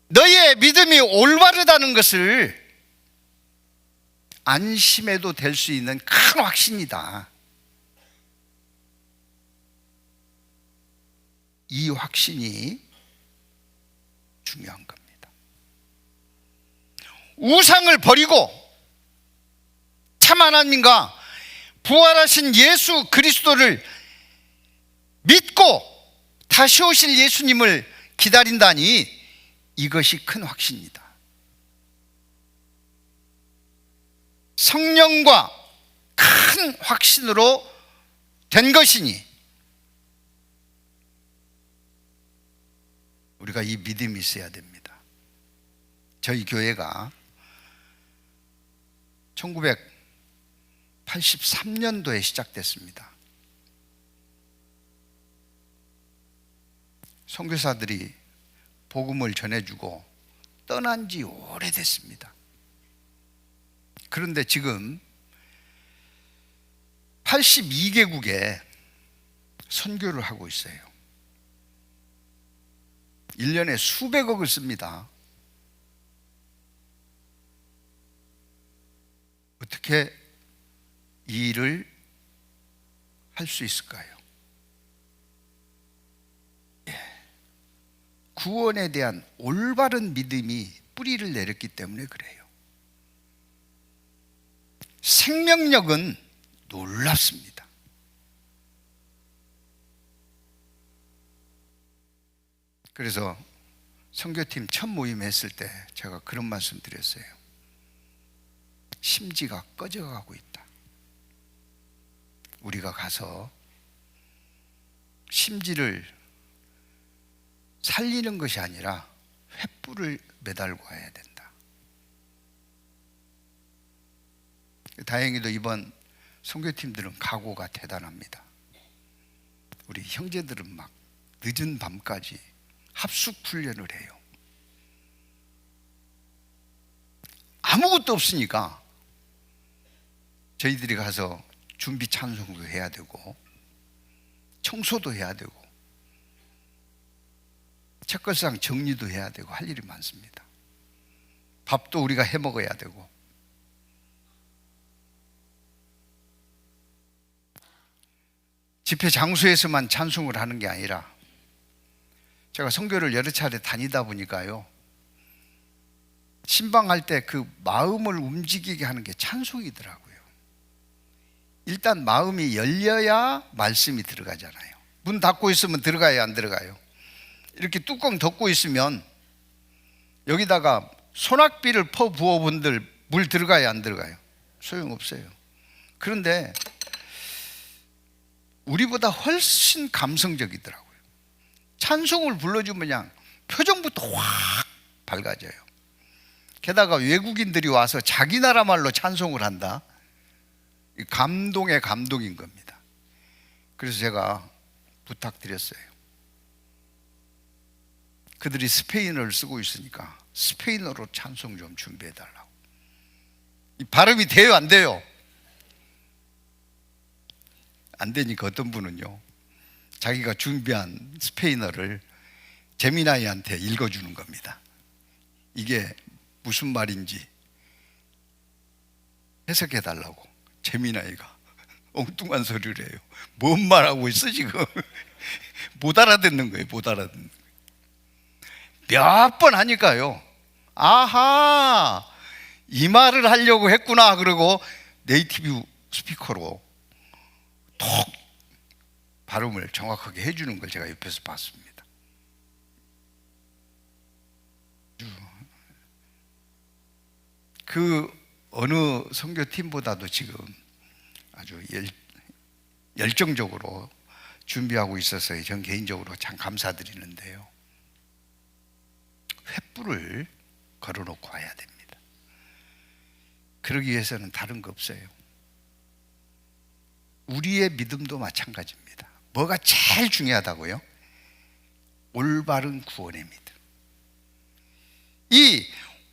너희의 믿음이 올바르다는 것을 안심해도 될 수 있는 큰 확신이다. 이 확신이 중요한 겁니다. 우상을 버리고 참 하나님과 부활하신 예수 그리스도를 믿고 다시 오실 예수님을 기다린다니, 이것이 큰 확신이다. 성령과 큰 확신으로 된 것이니 우리가 이 믿음이 있어야 됩니다. 저희 교회가 1983년도에 시작됐습니다. 선교사들이 복음을 전해주고 떠난 지 오래됐습니다. 그런데 지금 82개국에 선교를 하고 있어요. 1년에 수백억을 씁니다. 어떻게 이 일을 할 수 있을까요? 구원에 대한 올바른 믿음이 뿌리를 내렸기 때문에 그래요. 생명력은 놀랍습니다. 그래서 선교팀 첫 모임 했을 때 제가 그런 말씀 드렸어요. 심지가 꺼져가고 있다. 우리가 가서 심지를 살리는 것이 아니라 횃불을 매달고 와야 된다. 다행히도 이번 선교팀들은 각오가 대단합니다. 우리 형제들은 막 늦은 밤까지 합숙 훈련을 해요. 아무것도 없으니까 저희들이 가서 준비 찬송도 해야 되고 청소도 해야 되고 책걸상 정리도 해야 되고 할 일이 많습니다. 밥도 우리가 해 먹어야 되고. 집회 장소에서만 찬송을 하는 게 아니라 제가 선교를 여러 차례 다니다 보니까요, 신방할 때 그 마음을 움직이게 하는 게 찬송이더라고요. 일단 마음이 열려야 말씀이 들어가잖아요. 문 닫고 있으면 들어가요, 안 들어가요? 이렇게 뚜껑 덮고 있으면 여기다가 소낙비를 퍼 부어본들 물 들어가요, 안 들어가요? 소용없어요. 그런데 우리보다 훨씬 감성적이더라고요. 찬송을 불러주면 그냥 표정부터 확 밝아져요. 게다가 외국인들이 와서 자기 나라 말로 찬송을 한다. 감동의 감동인 겁니다. 그래서 제가 부탁드렸어요. 그들이 스페인어를 쓰고 있으니까 스페인어로 찬송 좀 준비해 달라고. 이 발음이 돼요, 안 돼요? 안 되니까 어떤 분은요, 자기가 준비한 스페인어를 재미나이한테 읽어주는 겁니다. 이게 무슨 말인지 해석해 달라고. 재미나이가 엉뚱한 소리를 해요. 뭔 말하고 있어 지금? 못 알아듣는 거예요. 못 알아듣는 거예요. 몇 번 하니까요, 아하, 이 말을 하려고 했구나. 그러고 네이티브 스피커로 톡 발음을 정확하게 해주는 걸 제가 옆에서 봤습니다. 그 어느 선교팀보다도 지금 아주 열정적으로 준비하고 있어서 전 개인적으로 참 감사드리는데요, 횃불을 걸어놓고 와야 됩니다. 그러기 위해서는 다른 거 없어요. 우리의 믿음도 마찬가지입니다. 뭐가 제일 중요하다고요? 올바른 구원의 믿음. 이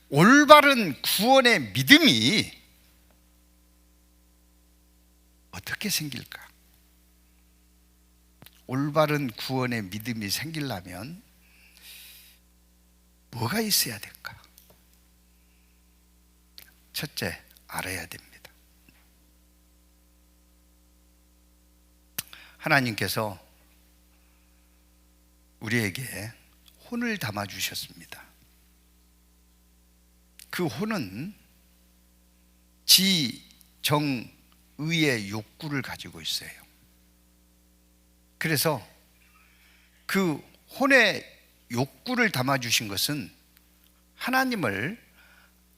올바른 구원의 믿음이 어떻게 생길까? 올바른 구원의 믿음이 생기려면 뭐가 있어야 될까? 첫째, 알아야 됩니다. 하나님께서 우리에게 혼을 담아 주셨습니다. 그 혼은 지, 정, 의의 욕구를 가지고 있어요. 그래서 그 혼의 욕구를 담아 주신 것은 하나님을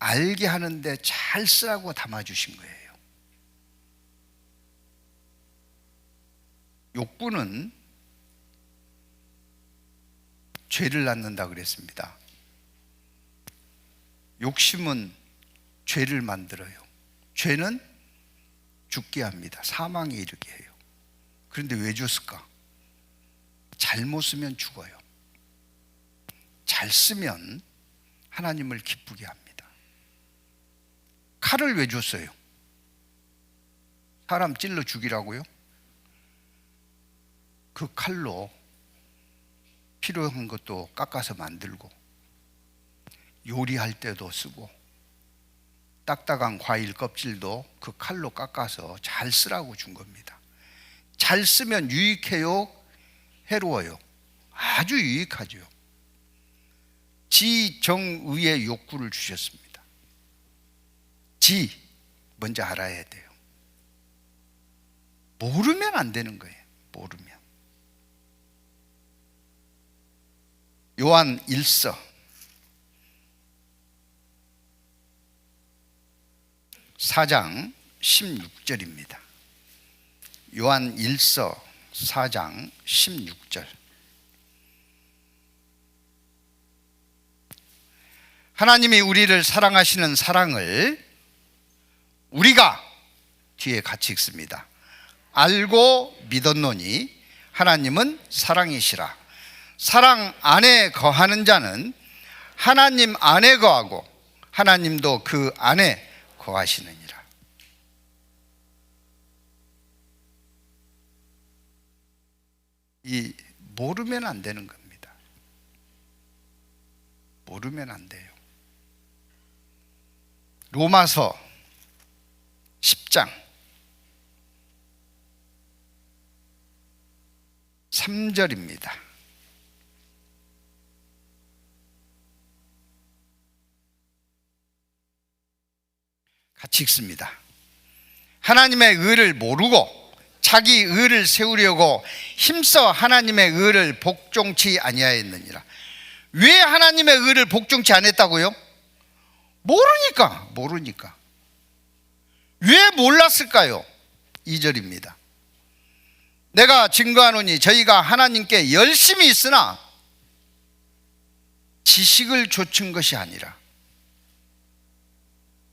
알게 하는데 잘 쓰라고 담아 주신 거예요. 욕구는 죄를 낳는다 그랬습니다. 욕심은 죄를 만들어요. 죄는 죽게 합니다. 사망에 이르게 해요. 그런데 왜 줬을까? 잘못 쓰면 죽어요. 잘 쓰면 하나님을 기쁘게 합니다. 칼을 왜 줬어요? 사람 찔러 죽이라고요? 그 칼로 필요한 것도 깎아서 만들고 요리할 때도 쓰고 딱딱한 과일 껍질도 그 칼로 깎아서 잘 쓰라고 준 겁니다. 잘 쓰면 유익해요? 해로워요? 아주 유익하죠. 지, 정, 의의 욕구를 주셨습니다. 지, 먼저 알아야 돼요. 모르면 안 되는 거예요. 모르면. 요한 1서 4장 16절입니다. 요한 1서 4장 16절. 하나님이 우리를 사랑하시는 사랑을 우리가, 뒤에 같이 읽습니다, 알고 믿었노니 하나님은 사랑이시라. 사랑 안에 거하는 자는 하나님 안에 거하고 하나님도 그 안에 거하시느니라. 이 모르면 안 되는 겁니다. 모르면 안 돼요. 로마서 10장 3절입니다. 같이 읽습니다. 하나님의 의를 모르고 자기 의를 세우려고 힘써 하나님의 의를 복종치 아니하였느니라. 왜 하나님의 의를 복종치 않았다고요? 모르니까. 왜 몰랐을까요? 2절입니다. 내가 증거하노니 저희가 하나님께 열심히 있으나 지식을 좇은 것이 아니라,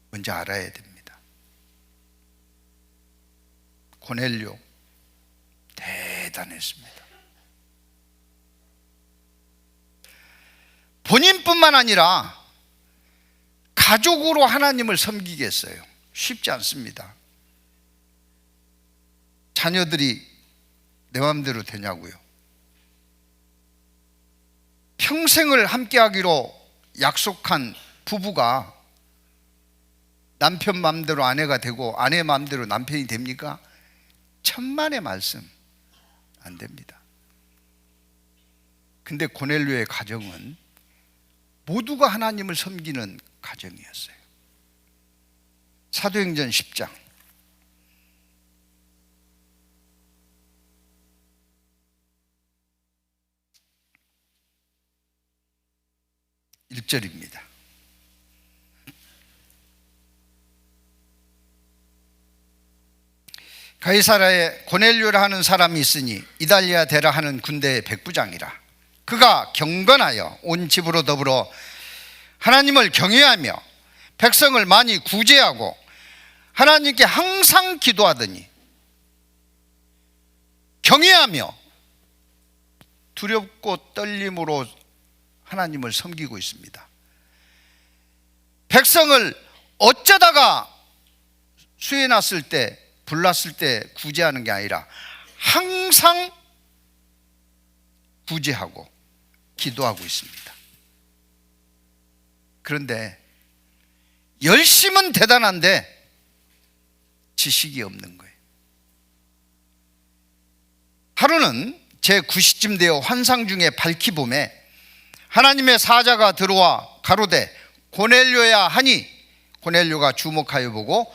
먼저 알아야 됩니다. 고넬료 대단했습니다. 본인뿐만 아니라 가족으로 하나님을 섬기겠어요? 쉽지 않습니다. 자녀들이 내 마음대로 되냐고요? 평생을 함께하기로 약속한 부부가 남편 마음대로 아내가 되고 아내 마음대로 남편이 됩니까? 천만의 말씀, 안 됩니다. 근데 고넬료의 가정은 모두가 하나님을 섬기는 가정이었어요. 사도행전 10장 1절입니다. 가이사라에 고넬료라 하는 사람이 있으니 이달리아 데라 하는 군대의 백부장이라. 그가 경건하여 온 집으로 더불어 하나님을 경외하며 백성을 많이 구제하고 하나님께 항상 기도하더니, 경외하며 두렵고 떨림으로 하나님을 섬기고 있습니다. 백성을 어쩌다가 수해났을 때, 불났을 때 구제하는 게 아니라 항상 구제하고 기도하고 있습니다. 그런데 열심은 대단한데 지식이 없는 거예요. 하루는 제9시쯤 되어 환상 중에 밝히 봄에 하나님의 사자가 들어와 가로되 고넬료야 하니, 고넬료가 주목하여 보고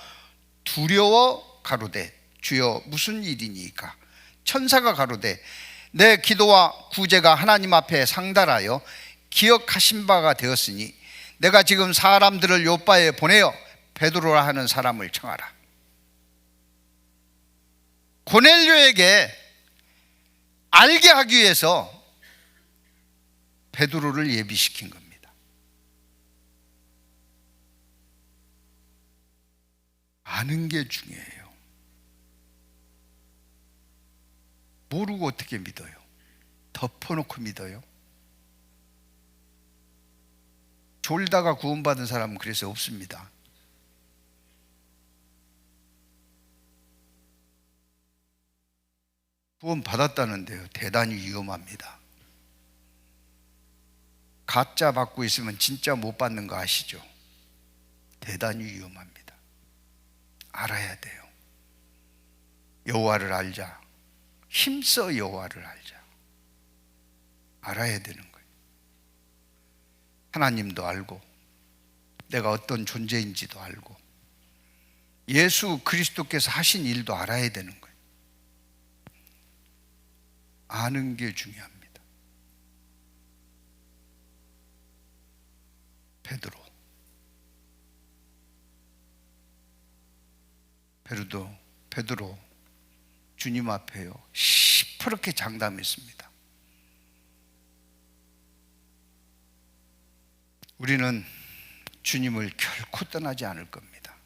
두려워 가로되 주여 무슨 일이니까? 천사가 가로되 내 기도와 구제가 하나님 앞에 상달하여 기억하신 바가 되었으니 내가 지금 사람들을 요바에 보내어 베드로라 하는 사람을 청하라. 고넬료에게 알게 하기 위해서 베드로를 예비시킨 겁니다. 아는 게 중요해요. 모르고 어떻게 믿어요? 덮어놓고 믿어요? 졸다가 구원받은 사람은 그래서 없습니다. 구원 받았다는데요, 대단히 위험합니다. 가짜 받고 있으면 진짜 못 받는 거 아시죠? 대단히 위험합니다. 알아야 돼요. 여호와를 알자. 힘써 여호와를 알자. 알아야 되는 거예요. 하나님도 알고 내가 어떤 존재인지도 알고 예수 그리스도께서 하신 일도 알아야 되는 거예요. 아는 게 중요합니다. 베드로 주님 앞에요 시퍼렇게 장담했습니다. 우리는 주님을 결코 떠나지 않을 겁니다.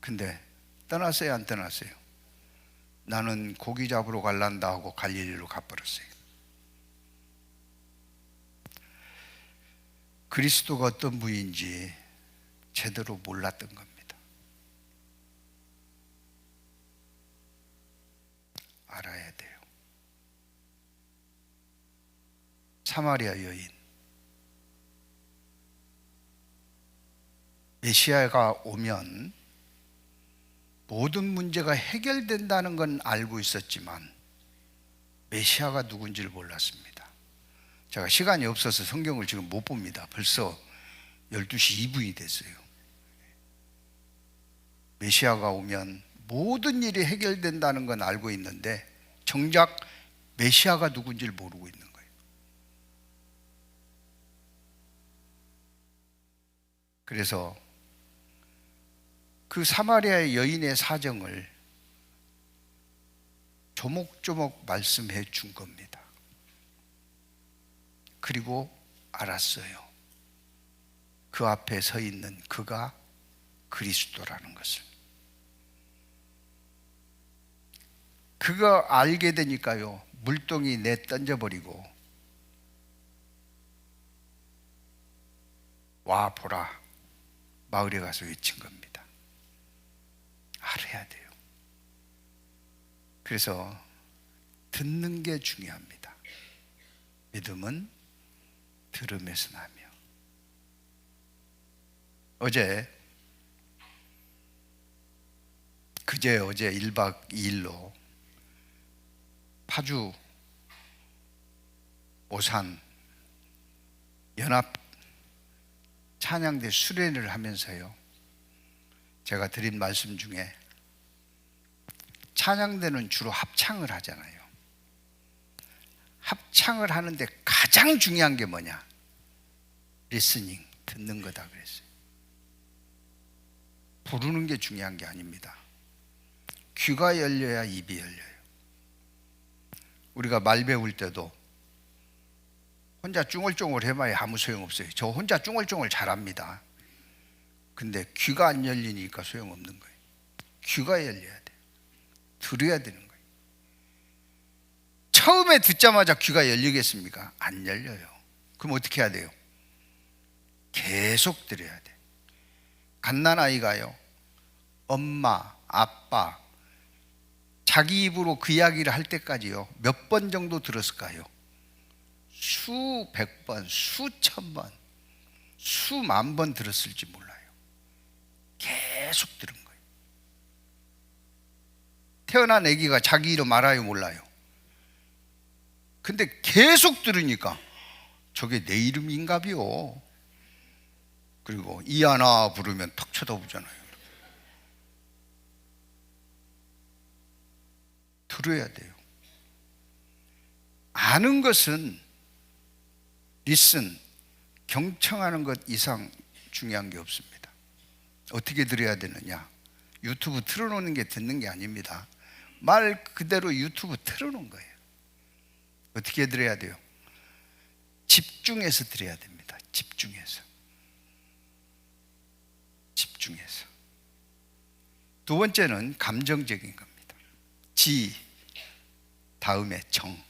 근데 떠났어요, 안 떠났어요? 나는 고기 잡으러 갈란다 하고 갈릴리로 가버렸어요. 그리스도가 어떤 분인지 제대로 몰랐던 겁니다. 알아야 돼요. 사마리아 여인, 메시아가 오면 모든 문제가 해결된다는 건 알고 있었지만 메시아가 누군지를 몰랐습니다. 제가 시간이 없어서 성경을 지금 못 봅니다. 벌써 12시 2분이 됐어요. 메시아가 오면 모든 일이 해결된다는 건 알고 있는데 정작 메시아가 누군지를 모르고 있는 거예요. 그래서 그 사마리아의 여인의 사정을 조목조목 말씀해 준 겁니다. 그리고 알았어요. 그 앞에 서 있는 그가 그리스도라는 것을. 그거 알게 되니까요, 물동이 내던져버리고 와 보라 마을에 가서 외친 겁니다. 알아야 돼요. 그래서 듣는 게 중요합니다. 믿음은 들음에서 나며. 어제 1박 2일로 파주 오산 연합 찬양대 수련을 하면서요, 제가 드린 말씀 중에 찬양대는 주로 합창을 하잖아요. 합창을 하는데 가장 중요한 게 뭐냐? 리스닝, 듣는 거다 그랬어요. 부르는 게 중요한 게 아닙니다. 귀가 열려야 입이 열려요. 우리가 말 배울 때도 혼자 쭝얼쭝얼 해봐야 아무 소용없어요. 저 혼자 쭝얼쭝얼 잘합니다. 근데 귀가 안 열리니까 소용없는 거예요. 귀가 열려야 돼요. 들어야 되는 거예요. 처음에 듣자마자 귀가 열리겠습니까? 안 열려요. 그럼 어떻게 해야 돼요? 계속 들어야 돼요. 갓난아이가요, 엄마, 아빠 자기 입으로 그 이야기를 할 때까지요, 몇 번 정도 들었을까요? 수백 번, 수천 번, 수만 번 들었을지 몰라요. 계속 들은 거예요. 태어난 아기가 자기 이름 알아요, 몰라요? 근데 계속 들으니까 저게 내 이름인가비요. 그리고 이하나 부르면 턱 쳐다보잖아요. 들어야 돼요. 아는 것은 리슨, 경청하는 것 이상 중요한 게 없습니다. 어떻게 들어야 되느냐? 유튜브 틀어놓는 게 듣는 게 아닙니다. 말 그대로 유튜브 틀어놓은 거예요. 어떻게 들어야 돼요? 집중해서 들어야 됩니다. 집중해서. 두 번째는 감정적인 겁니다. 지 다음에 정.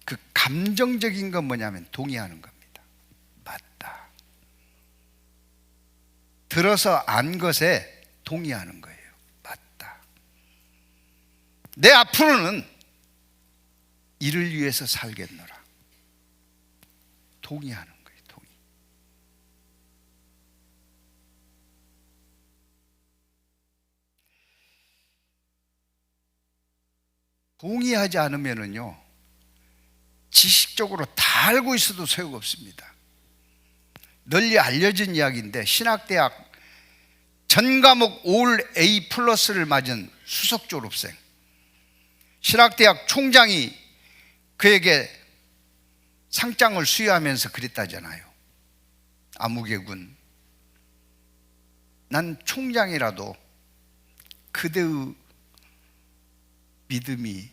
그 감정적인 건 뭐냐면 동의하는 겁니다. 맞다. 들어서 안 것에 동의하는 거예요. 맞다. 내 앞으로는 이를 위해서 살겠노라. 동의하는 거예요. 동의. 동의하지 않으면은요, 지식적으로 다 알고 있어도 소용없습니다. 널리 알려진 이야기인데, 신학대학 전 과목 올 A 플러스를 맞은 수석 졸업생, 신학대학 총장이 그에게 상장을 수여하면서 그랬다잖아요. 아무개군, 난 총장이라도 그대의 믿음이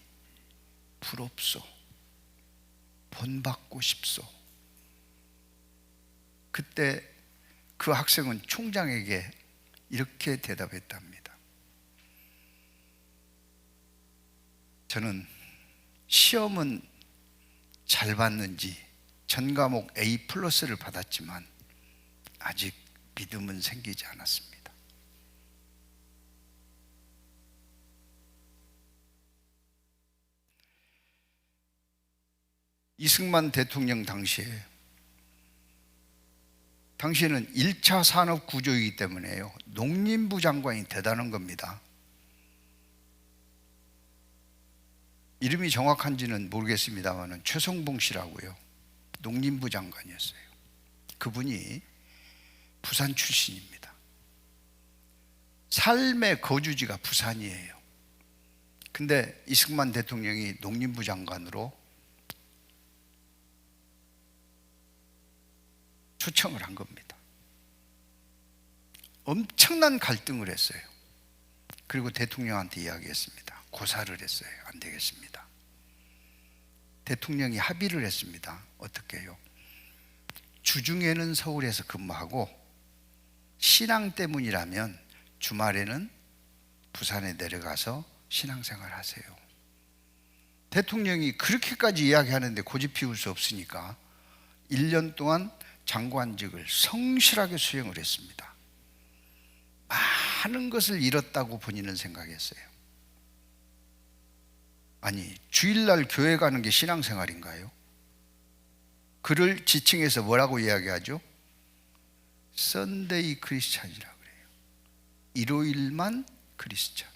부럽소. 본받고 싶소. 그때 그 학생은 총장에게 이렇게 대답했답니다. 저는 시험은 잘 봤는지 전 과목 A+를 받았지만 아직 믿음은 생기지 않았습니다. 이승만 대통령 당시에는 1차 산업 구조이기 때문에요, 농림부 장관이 대단한 겁니다. 이름이 정확한지는 모르겠습니다만 최성봉 씨라고요, 농림부 장관이었어요. 그분이 부산 출신입니다. 삶의 거주지가 부산이에요. 근데 이승만 대통령이 농림부 장관으로 초청을 한 겁니다. 엄청난 갈등을 했어요. 그리고 대통령한테 이야기했습니다. 고사를 했어요. 안 되겠습니다. 대통령이 합의를 했습니다. 어떻게 해요? 주중에는 서울에서 근무하고 신앙 때문이라면 주말에는 부산에 내려가서 신앙생활 하세요. 대통령이 그렇게까지 이야기하는데 고집 피울 수 없으니까 1년 동안 장관직을 성실하게 수행을 했습니다. 많은 것을 잃었다고 본인은 생각했어요. 아니, 주일날 교회 가는 게 신앙생활인가요? 그를 지칭해서 뭐라고 이야기하죠? 썬데이 크리스찬이라고 그래요. 일요일만 크리스찬.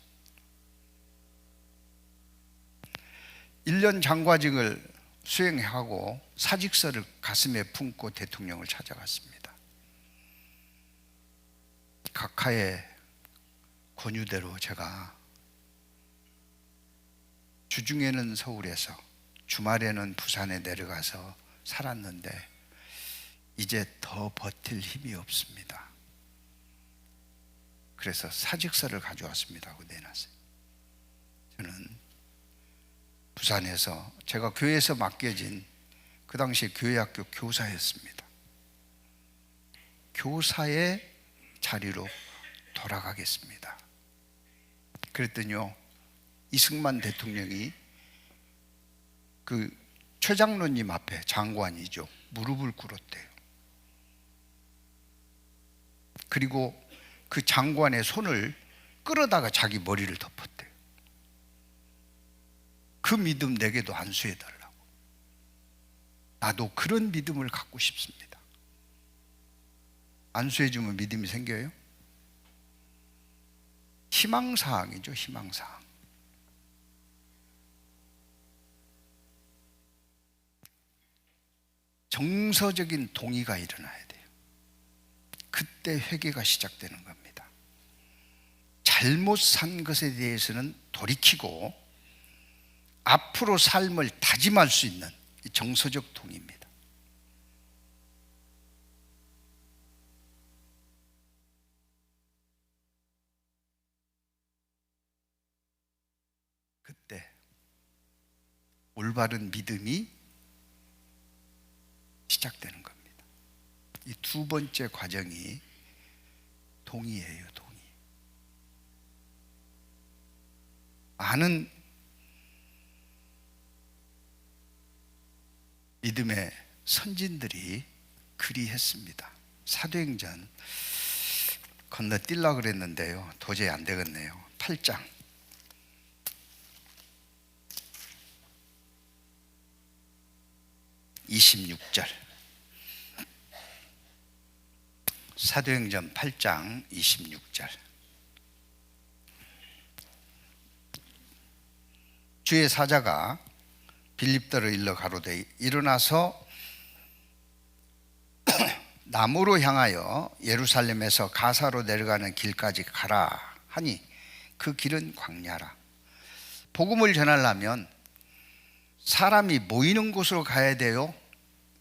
1년 장관직을 수행하고 사직서를 가슴에 품고 대통령을 찾아갔습니다. 각하의 권유대로 제가 주중에는 서울에서 주말에는 부산에 내려가서 살았는데 이제 더 버틸 힘이 없습니다. 그래서 사직서를 가져왔습니다 하고 내놨어요. 저는 부산에서 제가 교회에서 맡겨진 그 당시에 교회학교 교사였습니다. 교사의 자리로 돌아가겠습니다. 그랬더니요, 이승만 대통령이 그 최 장로님 앞에, 장관이죠, 무릎을 꿇었대요. 그리고 그 장관의 손을 끌어다가 자기 머리를 덮었대요. 그 믿음 내게도 안수해달라고. 나도 그런 믿음을 갖고 싶습니다. 안수해주면 믿음이 생겨요? 희망사항이죠, 희망사항. 정서적인 동의가 일어나야 돼요. 그때 회개가 시작되는 겁니다. 잘못 산 것에 대해서는 돌이키고 앞으로 삶을 다짐할 수 있는 정서적 동의입니다. 그때 올바른 믿음이 시작되는 겁니다. 이 두 번째 과정이 동의예요, 동의. 많은 믿음의 선진들이 그리했습니다. 사도행전 건너뛸라 그랬는데요, 도저히 안 되겠네요. 8장 26절. 사도행전 8장 26절. 주의 사자가 빌립더를 일러 가로되 일어나서 남으로 향하여 예루살렘에서 가사로 내려가는 길까지 가라 하니 그 길은 광야라. 복음을 전하려면 사람이 모이는 곳으로 가야 돼요?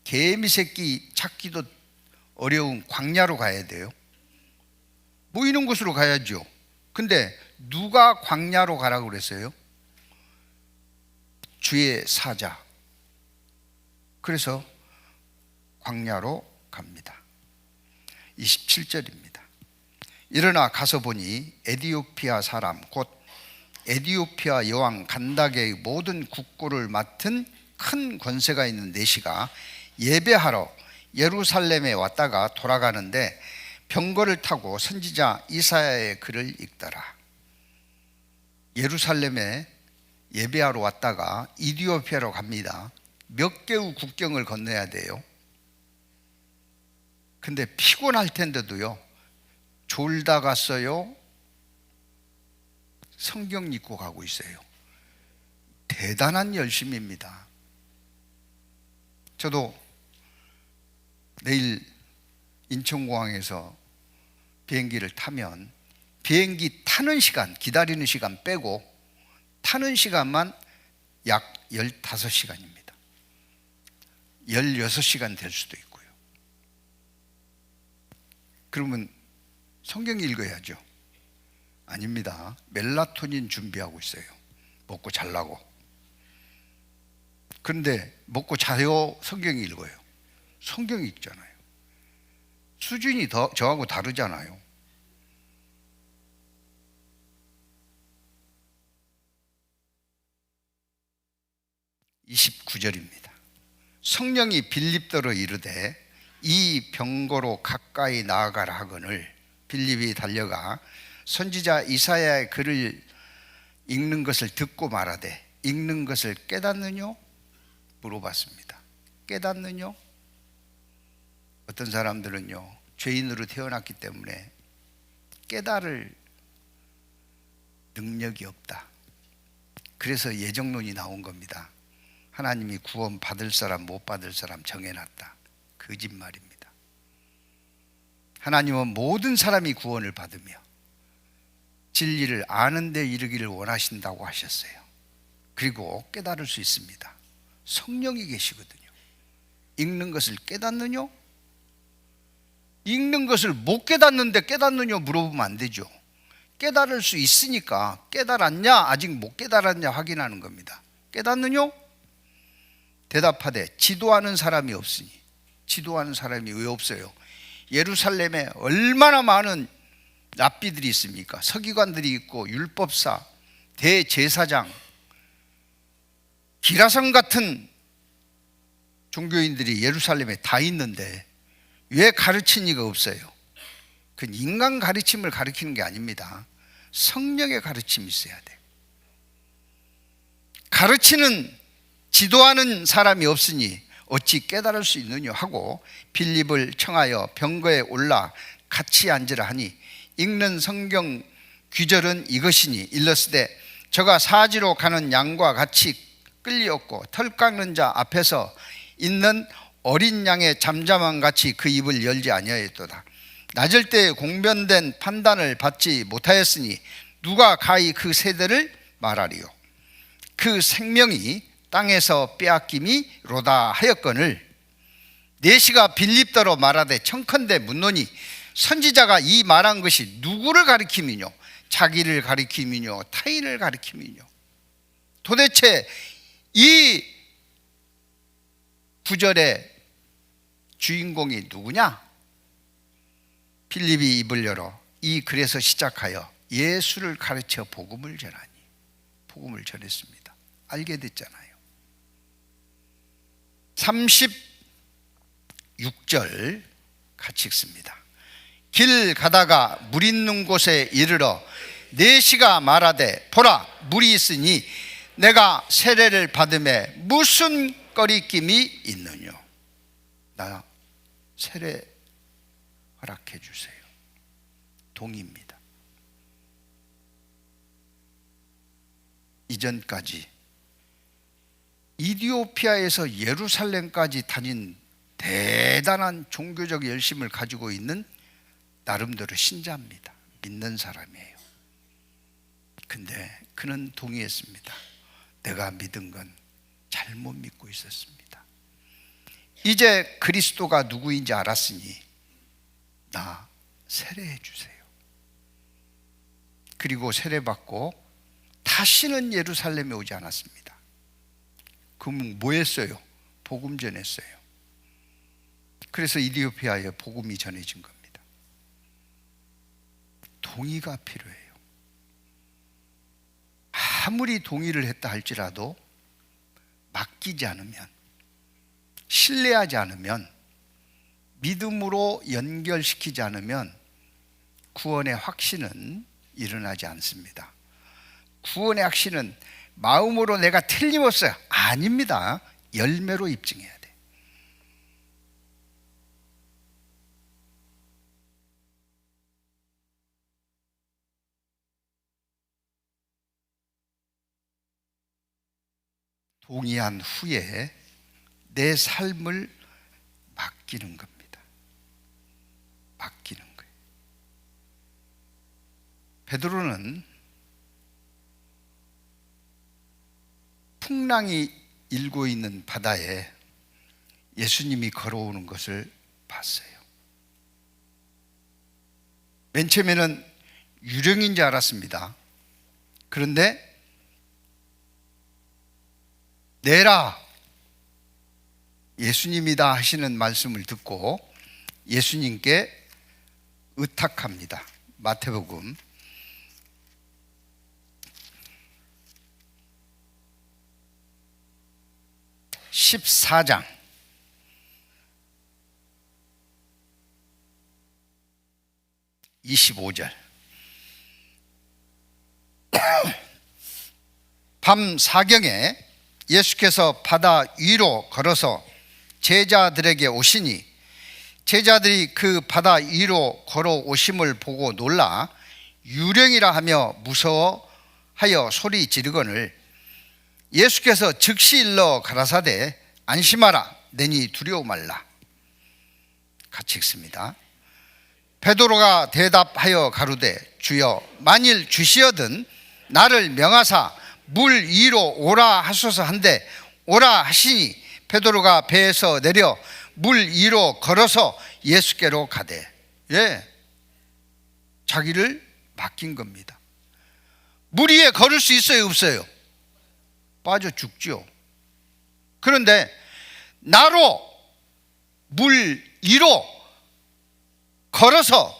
개미 새끼 찾기도 어려운 광야로 가야 돼요. 보이는 곳으로 가야죠. 근데 누가 광야로 가라고 그랬어요? 주의 사자. 그래서 광야로 갑니다. 27절입니다. 일어나 가서 보니 에디오피아 사람 곧 에디오피아 여왕 간다게의 모든 국고를 맡은 큰 권세가 있는 내시가 예배하러 예루살렘에 왔다가 돌아가는데 병거를 타고 선지자 이사야의 글을 읽더라. 예루살렘에 예배하러 왔다가 이디오피아로 갑니다. 몇 개의 국경을 건너야 돼요. 근데 피곤할 텐데도요, 졸다 갔어요? 성경 읽고 가고 있어요. 대단한 열심입니다. 저도 내일 인천공항에서 비행기를 타면 비행기 타는 시간, 기다리는 시간 빼고 타는 시간만 약 15시간입니다. 16시간 될 수도 있고요. 그러면 성경 읽어야죠. 아닙니다. 멜라토닌 준비하고 있어요. 먹고 자려고. 그런데 먹고 자요? 성경 읽어요? 성경 읽잖아요. 수준이 저하고 다르잖아요. (29절입니다) 성령이 빌립더로 이르되 이 병거로 가까이 나아가라 하거늘 빌립이 달려가 선지자 이사야의 글을 읽는 것을 듣고 말하되 읽는 것을 깨닫느뇨? 물어봤습니다. 깨닫느뇨? 어떤 사람들은요, 죄인으로 태어났기 때문에 깨달을 능력이 없다. 그래서 예정론이 나온 겁니다. 하나님이 구원 받을 사람 못 받을 사람 정해놨다. 거짓말입니다. 하나님은 모든 사람이 구원을 받으며 진리를 아는 데 이르기를 원하신다고 하셨어요. 그리고 깨달을 수 있습니다. 성령이 계시거든요. 읽는 것을 깨닫느뇨? 읽는 것을 못 깨닫는데 깨닫느뇨 물어보면 안 되죠. 깨달을 수 있으니까 깨달았냐 아직 못 깨달았냐 확인하는 겁니다. 깨닫느뇨? 대답하되 지도하는 사람이 없으니. 지도하는 사람이 왜 없어요? 예루살렘에 얼마나 많은 랍비들이 있습니까? 서기관들이 있고 율법사, 대제사장, 기라성 같은 종교인들이 예루살렘에 다 있는데 왜 가르친 이가 없어요? 그건 인간 가르침을 가르치는 게 아닙니다. 성령의 가르침이 있어야 돼. 가르치는, 지도하는 사람이 없으니 어찌 깨달을 수 있느냐 하고 빌립을 청하여 병거에 올라 같이 앉으라 하니 읽는 성경 귀절은 이것이니 일러스되 저가 사지로 가는 양과 같이 끌리었고 털 깎는 자 앞에서 있는 어린 양의 잠잠함 같이 그 입을 열지 아니하였도다. 낮을 때에 공변된 판단을 받지 못하였으니 누가 가히 그 세대를 말하리요. 그 생명이 땅에서 빼앗김이 로다 하였거늘 내시가 빌립더로 말하되 청컨대 묻노니 선지자가 이 말한 것이 누구를 가리킴이뇨? 자기를 가리킴이뇨? 타인을 가리킴이뇨? 도대체 이 구절의 주인공이 누구냐? 빌립이 입을 열어 이 글에서 시작하여 예수를 가르쳐 복음을 전하니. 복음을 전했습니다. 알게 됐잖아요. 36절 같이 읽습니다. 길 가다가 물 있는 곳에 이르러 내시가 말하되 보라 물이 있으니 내가 세례를 받음에 무슨 꺼리낌이 있느뇨? 나 세례 허락해 주세요. 동의입니다. 이전까지 이디오피아에서 예루살렘까지 다닌 대단한 종교적 열심을 가지고 있는 나름대로 신자입니다. 믿는 사람이에요. 근데 그는 동의했습니다. 내가 믿은 건 잘못 믿고 있었습니다. 이제 그리스도가 누구인지 알았으니 나 세례해 주세요. 그리고 세례받고 다시는 예루살렘에 오지 않았습니다. 그럼 뭐 했어요? 복음 전했어요. 그래서 이디오피아에 복음이 전해진 겁니다. 동의가 필요해요. 아무리 동의를 했다 할지라도 맡기지 않으면, 신뢰하지 않으면, 믿음으로 연결시키지 않으면 구원의 확신은 일어나지 않습니다. 구원의 확신은 마음으로 내가 틀림없어요. 아닙니다. 열매로 입증해야 돼. 동의한 후에 내 삶을 맡기는 겁니다. 맡기는 거예요. 베드로는 풍랑이 일고 있는 바다에 예수님이 걸어오는 것을 봤어요. 맨 처음에는 유령인 줄 알았습니다. 그런데 내라, 예수님이다 하시는 말씀을 듣고 예수님께 의탁합니다. 마태복음 14장 25절. 밤 사경에 예수께서 바다 위로 걸어서 제자들에게 오시니 제자들이 그 바다 위로 걸어오심을 보고 놀라 유령이라 하며 무서워하여 소리 지르거늘 예수께서 즉시 일러 가라사대 안심하라 내니 두려워 말라. 같이 읽습니다. 베드로가 대답하여 가로되 주여 만일 주시어든 나를 명하사 물 위로 오라 하소서 한데 오라 하시니 베드로가 배에서 내려 물 위로 걸어서 예수께로 가되, 자기를 맡긴 겁니다. 물 위에 걸을 수 있어요, 없어요? 빠져 죽죠. 그런데 나로 물 위로 걸어서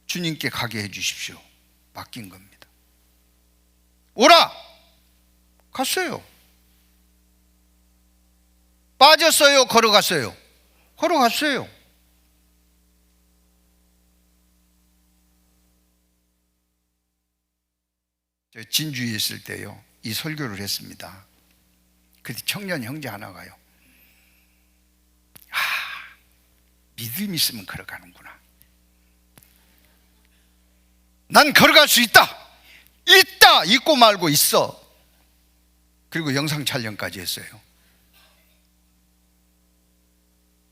주님께 가게 해 주십시오. 맡긴 겁니다. 오라! 갔어요. 빠졌어요? 걸어갔어요? 걸어갔어요. 저 진주에 있을 때요, 이 설교를 했습니다. 그때 청년 형제 하나가요, 믿음 있으면 걸어가는구나. 난 걸어갈 수 있다. 있다. 있고 말고 있어. 그리고 영상 촬영까지 했어요.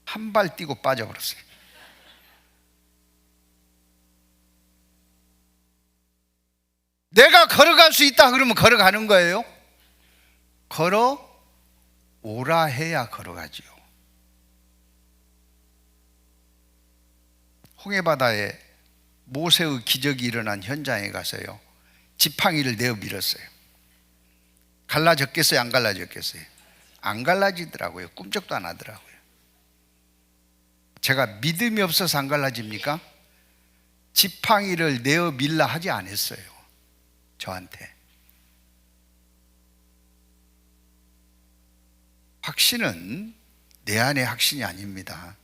한 발 뛰고 빠져버렸어요. 내가 걸어갈 수 있다 그러면 걸어가는 거예요. 걸어오라 해야 걸어가지요. 홍해바다에 모세의 기적이 일어난 현장에 가서요, 지팡이를 내어 밀었어요. 갈라졌겠어요? 안 갈라졌겠어요? 안 갈라지더라고요. 꿈쩍도 안 하더라고요. 제가 믿음이 없어서 안 갈라집니까? 지팡이를 내어 밀라 하지 않았어요, 저한테. 확신은 내 안의 확신이 아닙니다.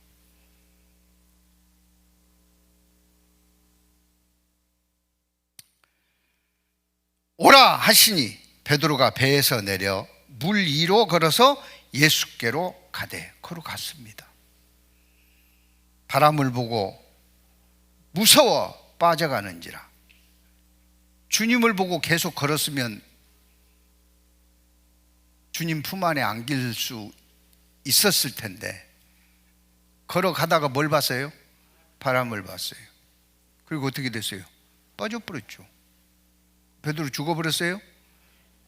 오라 하시니 베드로가 배에서 내려 물 위로 걸어서 예수께로 가되, 걸어갔습니다. 바람을 보고 무서워 빠져가는지라. 주님을 보고 계속 걸었으면 주님 품 안에 안길 수 있었을 텐데, 걸어가다가 뭘 봤어요? 바람을 봤어요. 그리고 어떻게 됐어요? 빠져버렸죠. 베드로 죽어버렸어요?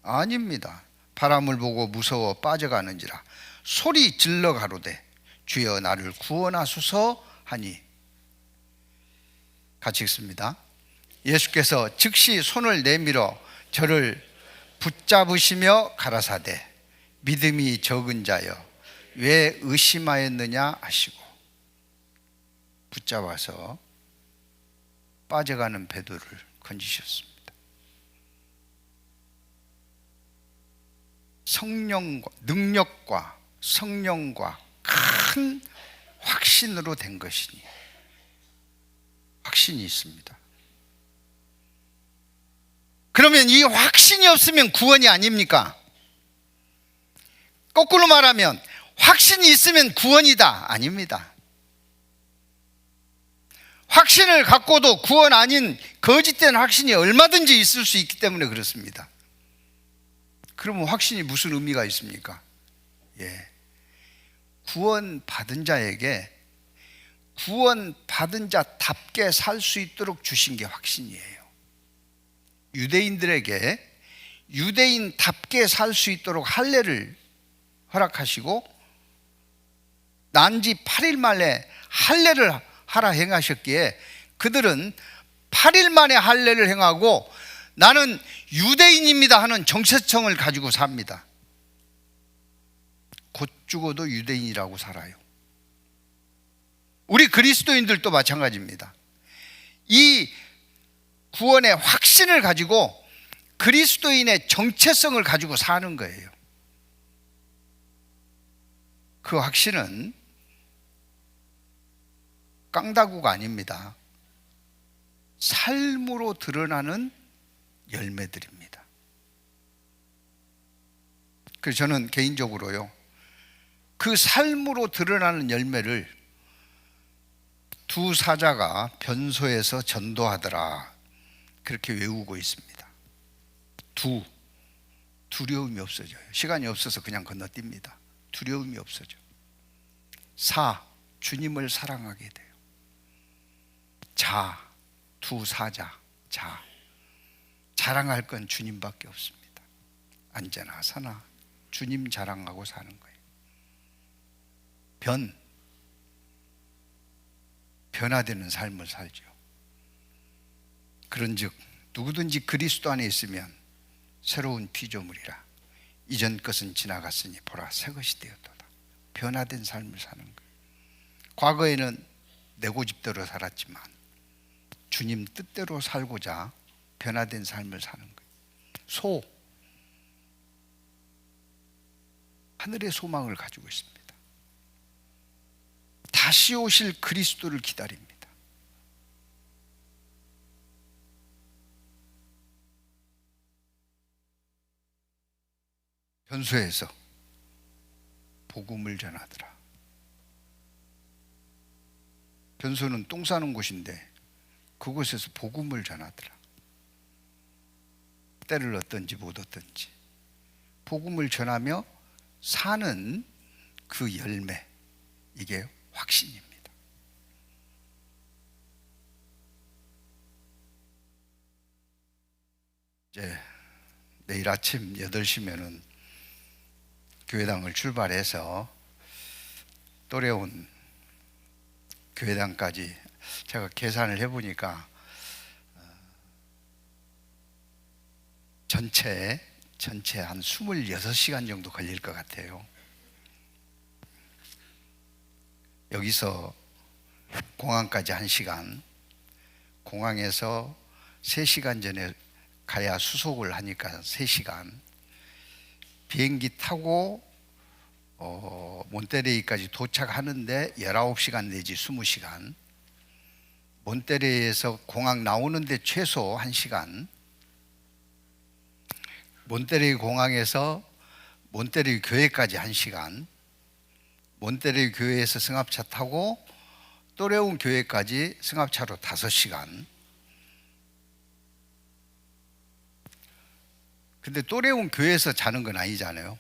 아닙니다. 바람을 보고 무서워 빠져가는지라 소리 질러 가로되 주여 나를 구원하소서 하니. 같이 읽습니다. 예수께서 즉시 손을 내밀어 저를 붙잡으시며 가라사대 믿음이 적은 자여 왜 의심하였느냐 하시고 붙잡아서 빠져가는 베드로를 건지셨습니다. 성령과 능력과 성령과 큰 확신으로 된 것이니 확신이 있습니다. 그러면 이 확신이 없으면 구원이 아닙니까? 거꾸로 말하면 확신이 있으면 구원이다? 아닙니다. 확신을 갖고도 구원 아닌 거짓된 확신이 얼마든지 있을 수 있기 때문에 그렇습니다. 그러면 확신이 무슨 의미가 있습니까? 구원 받은 자에게 구원 받은 자답게 살 수 있도록 주신 게 확신이에요. 유대인들에게 유대인답게 살 수 있도록 할례를 허락하시고 난 지 8일 만에 할례를 하라 행하셨기에 그들은 8일 만에 할례를 행하고 나는 유대인입니다 하는 정체성을 가지고 삽니다. 곧 죽어도 유대인이라고 살아요. 우리 그리스도인들도 마찬가지입니다. 이 구원의 확신을 가지고 그리스도인의 정체성을 가지고 사는 거예요. 그 확신은 깡다구가 아닙니다. 삶으로 드러나는 열매들입니다. 그래서 저는 개인적으로요, 그 삶으로 드러나는 열매를 두 사자가 변소에서 전도하더라 그렇게 외우고 있습니다. 두려움이 없어져요. 시간이 없어서 그냥 건너뜁니다. 두려움이 없어져. 주님을 사랑하게 돼요. 두 사자, 자랑할 건 주님밖에 없습니다. 언제나 사나 주님 자랑하고 사는 거예요. 변화되는 삶을 살죠. 그런즉 누구든지 그리스도 안에 있으면 새로운 피조물이라 이전 것은 지나갔으니 보라 새 것이 되었도다. 변화된 삶을 사는 거예요. 과거에는 내 고집대로 살았지만 주님 뜻대로 살고자 변화된 삶을 사는 거예요. 하늘의 소망을 가지고 있습니다. 다시 오실 그리스도를 기다립니다. 변소에서 복음을 전하더라. 변소는 똥 싸는 곳인데 그곳에서 복음을 전하더라. 때를 얻든지 못 얻든지 복음을 전하며 사는 그 열매, 이게 확신입니다. 이제 내일 아침 8시면은 교회당을 출발해서 또래온 교회당까지 제가 계산을 해보니까 전체 한 26시간 정도 걸릴 것 같아요. 여기서 공항까지 1시간, 공항에서 3시간 전에 가야 수속을 하니까 3시간, 비행기 타고 몬테레이까지 도착하는데 19시간 내지 20시간, 몬테레이에서 공항 나오는데 최소 1시간, 몬테레이 공항에서 몬테레이 교회까지 1시간, 몬테레이 교회에서 승합차 타고 또레온 교회까지 승합차로 5시간. 근데 또레온 교회에서 자는 건 아니잖아요.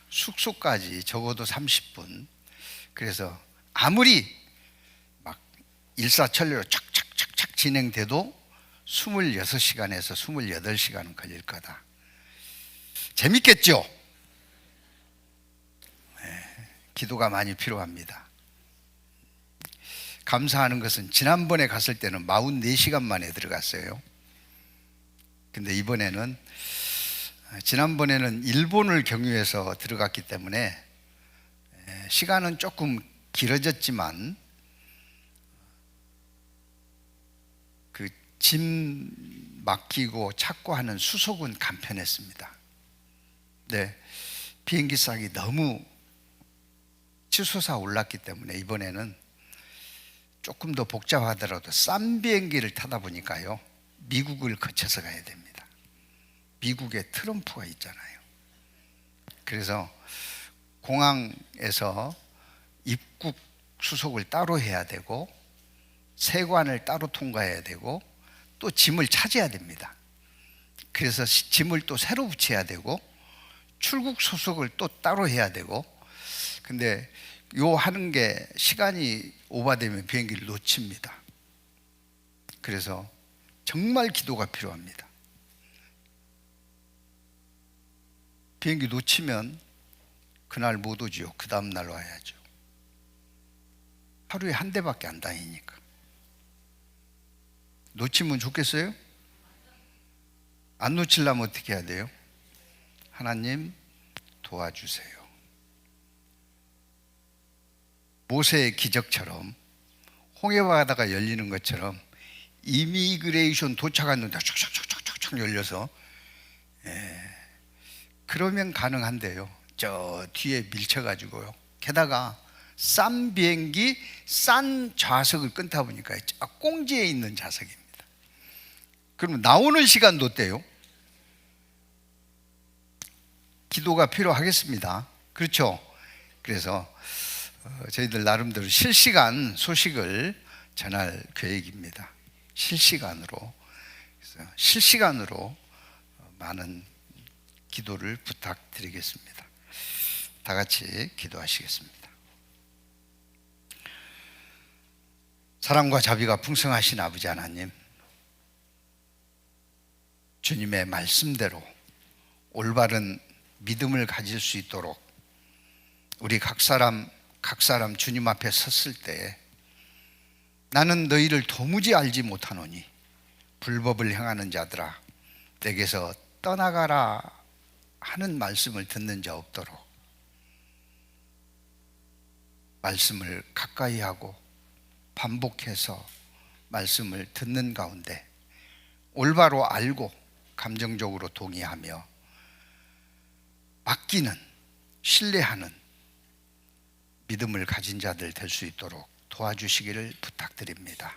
숙소까지 적어도 30분. 그래서 아무리 막 일사천리로 착착착착 진행돼도 26시간에서 28시간은 걸릴 거다. 재밌겠죠? 네. 기도가 많이 필요합니다. 감사하는 것은 지난번에 갔을 때는 44시간 만에 들어갔어요. 근데 이번에는, 지난번에는 일본을 경유해서 들어갔기 때문에 시간은 조금 길어졌지만 그 짐 맡기고 찾고 하는 수속은 간편했습니다. 네, 비행기 싹이 너무 치솟아 올랐기 때문에 이번에는 조금 더 복잡하더라도 싼 비행기를 타다 보니까요, 미국을 거쳐서 가야 됩니다. 미국에 트럼프가 있잖아요. 그래서 공항에서 입국 수속을 따로 해야 되고, 세관을 따로 통과해야 되고, 또 짐을 찾아야 됩니다. 그래서 짐을 또 새로 붙여야 되고, 출국 수속을 또 따로 해야 되고. 근데 요 하는 게 시간이 오버되면 비행기를 놓칩니다. 그래서 정말 기도가 필요합니다. 비행기 놓치면 그날 못 오지요. 그 다음 날 와야죠. 하루에 한 대밖에 안 다니니까. 놓치면 좋겠어요? 안 놓치려면 어떻게 해야 돼요? 하나님 도와주세요. 모세의 기적처럼, 홍해바다가 열리는 것처럼 이미그레이션 도착했는데 촉촉촉촉촉 열려서, 그러면 가능한데요, 저 뒤에 밀쳐가지고요. 게다가 싼 비행기, 싼 좌석을 끊다 보니까 꽁지에 있는 좌석입니다. 그러면 나오는 시간도 어때요? 기도가 필요하겠습니다. 그렇죠? 그래서 저희들 나름대로 실시간 소식을 전할 계획입니다. 실시간으로. 그래서 실시간으로 많은 기도를 부탁드리겠습니다. 다 같이 기도하시겠습니다. 사랑과 자비가 풍성하신 아버지 하나님, 주님의 말씀대로 올바른 믿음을 가질 수 있도록 우리 각 사람 주님 앞에 섰을 때, 나는 너희를 도무지 알지 못하노니 불법을 행하는 자들아 내게서 떠나가라 하는 말씀을 듣는 자 없도록 말씀을 가까이 하고 반복해서 말씀을 듣는 가운데 올바로 알고 감정적으로 동의하며 맡기는, 신뢰하는 믿음을 가진 자들 될 수 있도록 도와주시기를 부탁드립니다.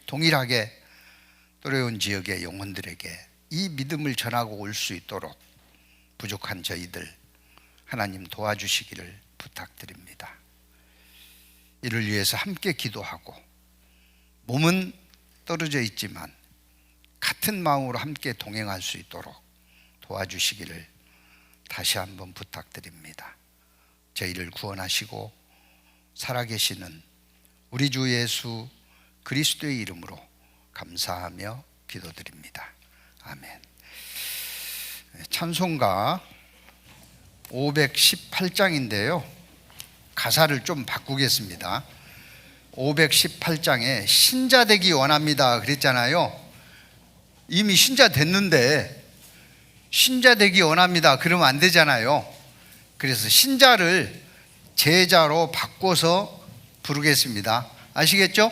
동일하게 또래온 지역의 영혼들에게 이 믿음을 전하고 올 수 있도록 부족한 저희들 하나님 도와주시기를 부탁드립니다. 이를 위해서 함께 기도하고, 몸은 떨어져 있지만 같은 마음으로 함께 동행할 수 있도록 도와주시기를 다시 한번 부탁드립니다. 저희를 구원하시고 살아계시는 우리 주 예수 그리스도의 이름으로 감사하며 기도드립니다. 아멘. 찬송가 518장인데요, 가사를 좀 바꾸겠습니다. 518장에 신자 되기 원합니다 그랬잖아요. 이미 신자 됐는데 신자 되기 원합니다 그러면 안 되잖아요. 그래서 신자를 제자로 바꿔서 부르겠습니다. 아시겠죠?